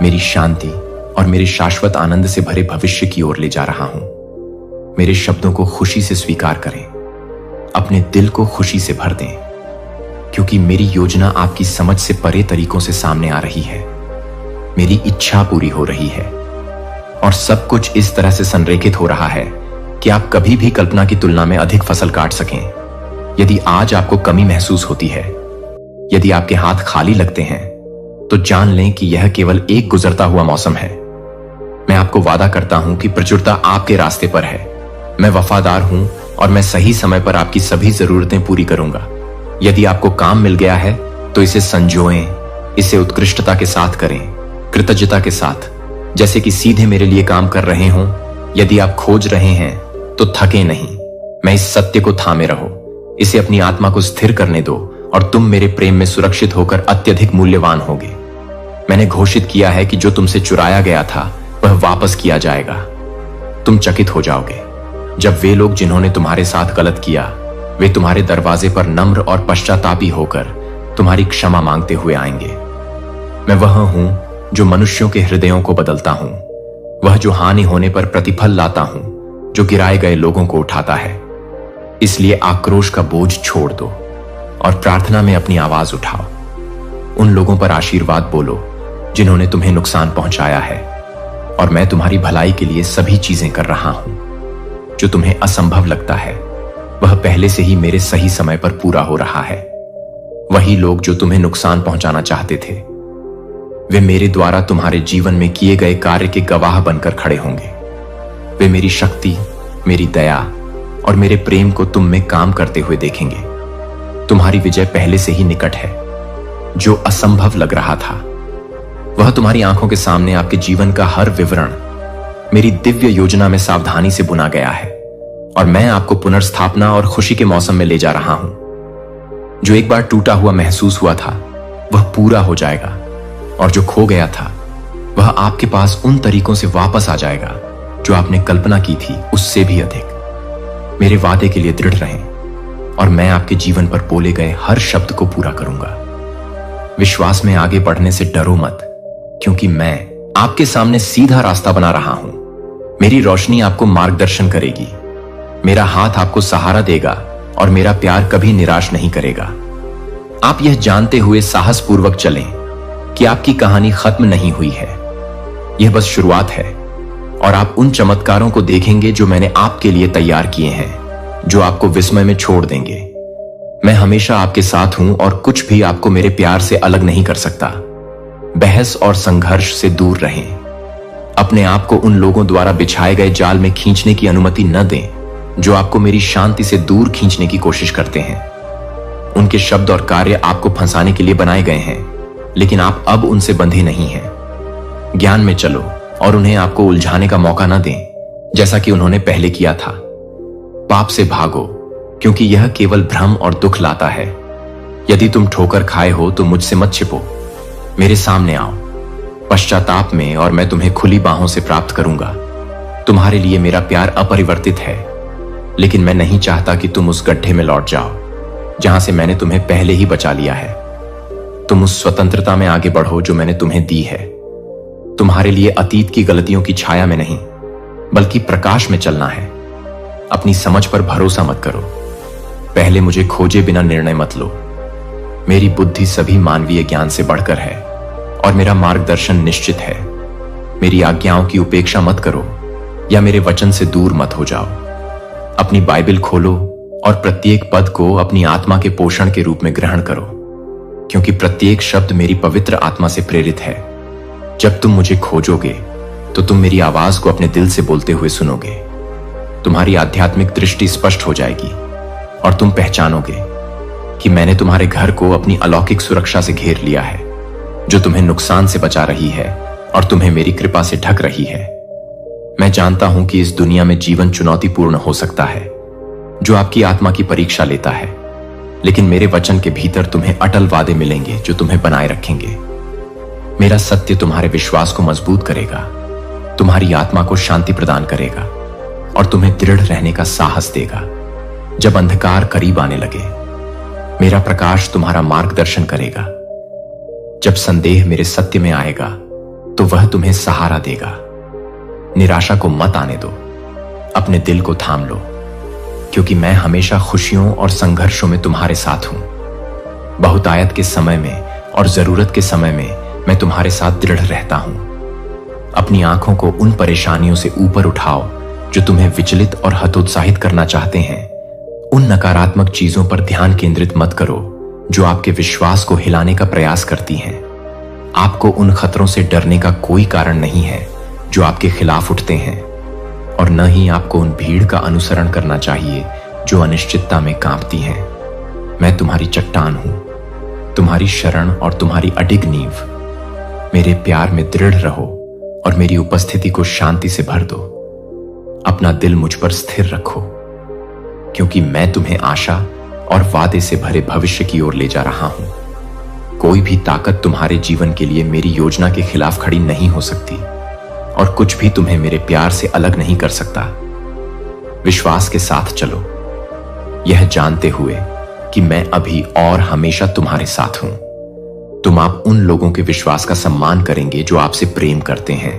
मेरी शांति और मेरे शाश्वत आनंद से भरे भविष्य की ओर ले जा रहा हूं। मेरे शब्दों को खुशी से स्वीकार करें, अपने दिल को खुशी से भर दें, क्योंकि मेरी योजना आपकी समझ से परे तरीकों से सामने आ रही है। मेरी इच्छा पूरी हो रही है और सब कुछ इस तरह से संरेखित हो रहा है कि आप कभी भी कल्पना की तुलना में अधिक फसल काट सकें। यदि आज आपको कमी महसूस होती है, यदि आपके हाथ खाली लगते हैं, तो जान लें कि यह केवल एक गुजरता हुआ मौसम है। मैं आपको वादा करता हूं कि प्रचुरता आपके रास्ते पर है। मैं वफादार हूं और मैं सही समय पर आपकी सभी जरूरतें पूरी करूंगा। यदि आपको काम मिल गया है तो इसे संजोएं, इसे उत्कृष्टता के साथ करें, कृतज्ञता के साथ, जैसे कि सीधे मेरे लिए काम कर रहे हों। यदि आप खोज रहे हैं तो थके नहीं। मैं इस सत्य को थामे रहो, इसे अपनी आत्मा को स्थिर करने दो और तुम मेरे प्रेम में सुरक्षित होकर अत्यधिक मूल्यवान होगे। मैंने घोषित किया है कि जो तुमसे चुराया गया था वह वापस किया जाएगा। तुम चकित हो जाओगे जब वे लोग जिन्होंने तुम्हारे साथ गलत किया, वे तुम्हारे दरवाजे पर नम्र और पश्चातापी होकर तुम्हारी क्षमा मांगते हुए आएंगे। मैं वह हूं जो मनुष्यों के हृदयों को बदलता हूं, वह जो हानि होने पर प्रतिफल लाता हूं, जो गिराए गए लोगों को उठाता है। इसलिए आक्रोश का बोझ छोड़ दो और प्रार्थना में अपनी आवाज उठाओ। उन लोगों पर आशीर्वाद बोलो जिन्होंने तुम्हें नुकसान पहुंचाया है, और मैं तुम्हारी भलाई के लिए सभी चीजें कर रहा हूं। जो तुम्हें असंभव लगता है वह पहले से ही मेरे सही समय पर पूरा हो रहा है। वही लोग जो तुम्हें नुकसान पहुंचाना चाहते थे, वे मेरे द्वारा तुम्हारे जीवन में किए गए कार्य के गवाह बनकर खड़े होंगे। वे मेरी शक्ति, मेरी दया और मेरे प्रेम को तुम में काम करते हुए देखेंगे। तुम्हारी विजय पहले से ही निकट है। जो असंभव लग रहा था वह तुम्हारी आंखों के सामने आपके जीवन का हर विवरण मेरी दिव्य योजना में सावधानी से बुना गया है, और मैं आपको पुनर्स्थापना और खुशी के मौसम में ले जा रहा हूं। जो एक बार टूटा हुआ महसूस हुआ था वह पूरा हो जाएगा, और जो खो गया था वह आपके पास उन तरीकों से वापस आ जाएगा जो आपने कल्पना की थी, उससे भी अधिक। मेरे वादे के लिए दृढ़ रहें और मैं आपके जीवन पर बोले गए हर शब्द को पूरा करूंगा। विश्वास में आगे बढ़ने से डरो मत, क्योंकि मैं आपके सामने सीधा रास्ता बना रहा हूं। मेरी रोशनी आपको मार्गदर्शन करेगी, मेरा हाथ आपको सहारा देगा और मेरा प्यार कभी निराश नहीं करेगा। आप यह जानते हुए साहसपूर्वक चलें कि आपकी कहानी खत्म नहीं हुई है, यह बस शुरुआत है और आप उन चमत्कारों को देखेंगे जो मैंने आपके लिए तैयार किए हैं, जो आपको विस्मय में छोड़ देंगे। मैं हमेशा आपके साथ हूं और कुछ भी आपको मेरे प्यार से अलग नहीं कर सकता। बहस और संघर्ष से दूर रहें। अपने आप को उन लोगों द्वारा बिछाए गए जाल में खींचने की अनुमति न दें जो आपको मेरी शांति से दूर खींचने की कोशिश करते हैं। उनके शब्द और कार्य आपको फंसाने के लिए बनाए गए हैं, लेकिन आप अब उनसे बंधे नहीं हैं। ज्ञान में चलो और उन्हें आपको उलझाने का मौका न दें, जैसा कि उन्होंने पहले किया था। पाप से भागो, क्योंकि यह केवल भ्रम और दुख लाता है। यदि तुम ठोकर खाए हो तो मुझसे मत छिपो, मेरे सामने आओ पश्चाताप में और मैं तुम्हें खुली बाहों से प्राप्त करूंगा। तुम्हारे लिए मेरा प्यार अपरिवर्तित है, लेकिन मैं नहीं चाहता कि तुम उस गड्ढे में लौट जाओ जहां से मैंने तुम्हें पहले ही बचा लिया है। तुम उस स्वतंत्रता में आगे बढ़ो जो मैंने तुम्हें दी है। तुम्हारे लिए अतीत की गलतियों की छाया में नहीं, बल्कि प्रकाश में चलना है। अपनी समझ पर भरोसा मत करो, पहले मुझे खोजे बिना निर्णय मत लो। मेरी बुद्धि सभी मानवीय ज्ञान से बढ़कर है और मेरा मार्गदर्शन निश्चित है। मेरी आज्ञाओं की उपेक्षा मत करो या मेरे वचन से दूर मत हो जाओ। अपनी बाइबल खोलो और प्रत्येक पद को अपनी आत्मा के पोषण के रूप में ग्रहण करो, क्योंकि प्रत्येक शब्द मेरी पवित्र आत्मा से प्रेरित है। जब तुम मुझे खोजोगे तो तुम मेरी आवाज को अपने दिल से बोलते हुए सुनोगे। तुम्हारी आध्यात्मिक दृष्टि स्पष्ट हो जाएगी और तुम पहचानोगे कि मैंने तुम्हारे घर को अपनी अलौकिक सुरक्षा से घेर लिया है, जो तुम्हें नुकसान से बचा रही है और तुम्हें मेरी कृपा से ढक रही है। मैं जानता हूं कि इस दुनिया में जीवन चुनौतीपूर्ण हो सकता है, जो आपकी आत्मा की परीक्षा लेता है, लेकिन मेरे वचन के भीतर तुम्हें अटल वादे मिलेंगे जो तुम्हें बनाए रखेंगे। मेरा सत्य तुम्हारे विश्वास को मजबूत करेगा, तुम्हारी आत्मा को शांति प्रदान करेगा और तुम्हें दृढ़ रहने का साहस देगा। जब अंधकार करीब आने लगे, मेरा प्रकाश तुम्हारा मार्गदर्शन करेगा। जब संदेह मेरे सत्य में आएगा तो वह तुम्हें सहारा देगा। निराशा को मत आने दो, अपने दिल को थाम लो, क्योंकि मैं हमेशा खुशियों और संघर्षों में तुम्हारे साथ हूं। बहुतायत के समय में और जरूरत के समय में मैं तुम्हारे साथ दृढ़ रहता हूं। अपनी आंखों को उन परेशानियों से ऊपर उठाओ जो तुम्हें विचलित और हतोत्साहित करना चाहते हैं। उन नकारात्मक चीजों पर ध्यान केंद्रित मत करो जो आपके विश्वास को हिलाने का प्रयास करती हैं। आपको उन खतरों से डरने का कोई कारण नहीं है जो आपके खिलाफ उठते हैं, और न ही आपको उन भीड़ का अनुसरण करना चाहिए जो अनिश्चितता में कांपती हैं। मैं तुम्हारी चट्टान हूं, तुम्हारी शरण और तुम्हारी अडिग नींव। मेरे प्यार में दृढ़ रहो और मेरी उपस्थिति को शांति से भर दो। अपना दिल मुझ पर स्थिर रखो, क्योंकि मैं तुम्हें आशा और वादे से भरे भविष्य की ओर ले जा रहा हूं। कोई भी ताकत तुम्हारे जीवन के लिए मेरी योजना के खिलाफ खड़ी नहीं हो सकती, और कुछ भी तुम्हें मेरे प्यार से अलग नहीं कर सकता। विश्वास के साथ चलो, यह जानते हुए कि मैं अभी और हमेशा तुम्हारे साथ हूं। तुम आप उन लोगों के विश्वास का सम्मान करेंगे जो आपसे प्रेम करते हैं,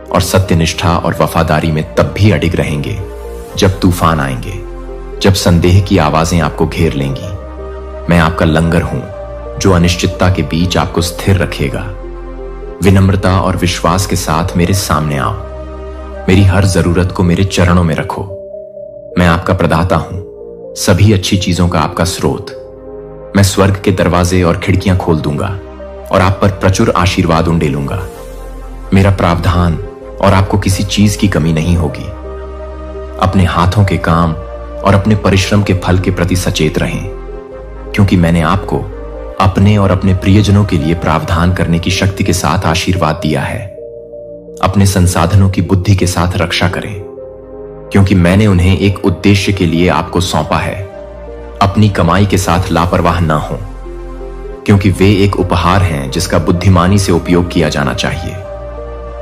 और सत्यनिष्ठा और वफादारी में तब भी अडिग रहेंगे जब तूफान आएंगे, जब संदेह की आवाजें आपको घेर लेंगी। मैं आपका लंगर हूं जो अनिश्चितता के बीच आपको स्थिर रखेगा। विनम्रता और विश्वास के साथ मेरे सामने आओ। मेरी हर जरूरत को मेरे चरणों में रखो। मैं आपका प्रदाता हूं, सभी अच्छी चीजों का आपका स्रोत। मैं स्वर्ग के दरवाजे और खिड़कियां खोल दूंगा और आप पर प्रचुर आशीर्वाद उंडेलूंगा। मेरा प्रावधान और आपको किसी चीज की कमी नहीं होगी। अपने हाथों के काम और अपने परिश्रम के फल के प्रति सचेत रहें, क्योंकि मैंने आपको अपने और अपने प्रियजनों के लिए प्रावधान करने की शक्ति के साथ आशीर्वाद दिया है। अपने संसाधनों की बुद्धि के साथ रक्षा करें, क्योंकि मैंने उन्हें एक उद्देश्य के लिए आपको सौंपा है। अपनी कमाई के साथ लापरवाह ना हो, क्योंकि वे एक उपहार हैं जिसका बुद्धिमानी से उपयोग किया जाना चाहिए।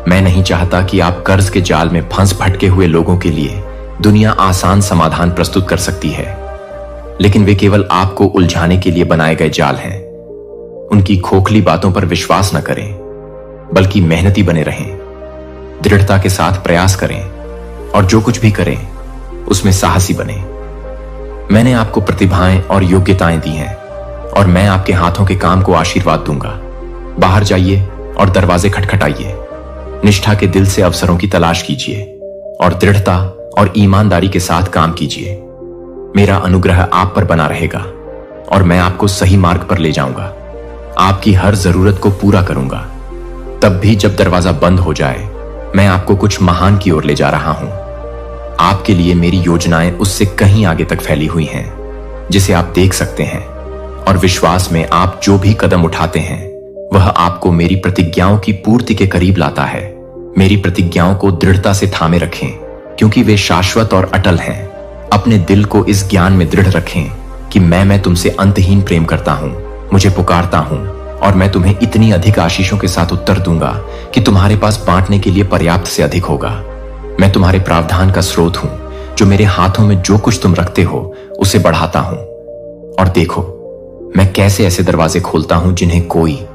मैं नहीं चाहता कि आप कर्ज के जाल में फंस भटके हुए लोगों के लिए दुनिया आसान समाधान प्रस्तुत कर सकती है, लेकिन वे केवल आपको उलझाने के लिए बनाए गए जाल हैं। उनकी खोखली बातों पर विश्वास न करें, बल्कि मेहनती बने रहें, दृढ़ता के साथ प्रयास करें और जो कुछ भी करें उसमें साहसी बने। मैंने आपको प्रतिभाएं और योग्यताएं दी हैं और मैं आपके हाथों के काम को आशीर्वाद दूंगा। बाहर जाइए और दरवाजे खटखटाइए। निष्ठा के दिल से अवसरों की तलाश कीजिए और दृढ़ता और ईमानदारी के साथ काम कीजिए। मेरा अनुग्रह आप पर बना रहेगा और मैं आपको सही मार्ग पर ले जाऊंगा। आपकी हर जरूरत को पूरा करूंगा। तब भी जब दरवाजा बंद हो जाए, मैं आपको कुछ महान की ओर ले जा रहा हूं। आपके लिए मेरी योजनाएं उससे कहीं आगे तक फैली हुई हैं, जिसे आप देख सकते हैं, और विश्वास में आप जो भी कदम उठाते हैं वह आपको मेरी प्रतिज्ञाओं की पूर्ति के करीब लाता है। मेरी प्रतिज्ञाओं को दृढ़ता से थामे रखें, क्योंकि वे शाश्वत और अटल हैं। अपने दिल को इस ज्ञान में दृढ़ रखें कि मैं तुमसे अंतहीन प्रेम करता हूं, मुझे पुकारता हूं और मैं तुम्हें इतनी अधिक आशीषों के साथ उत्तर दूंगा कि तुम्हारे पास बांटने के लिए पर्याप्त से अधिक होगा। मैं तुम्हारे प्रावधान का स्रोत हूं, जो मेरे हाथों में जो कुछ तुम रखते हो उसे बढ़ाता हूं। और देखो, मैं कैसे ऐसे दरवाजे खोलता हूं जिन्हें कोई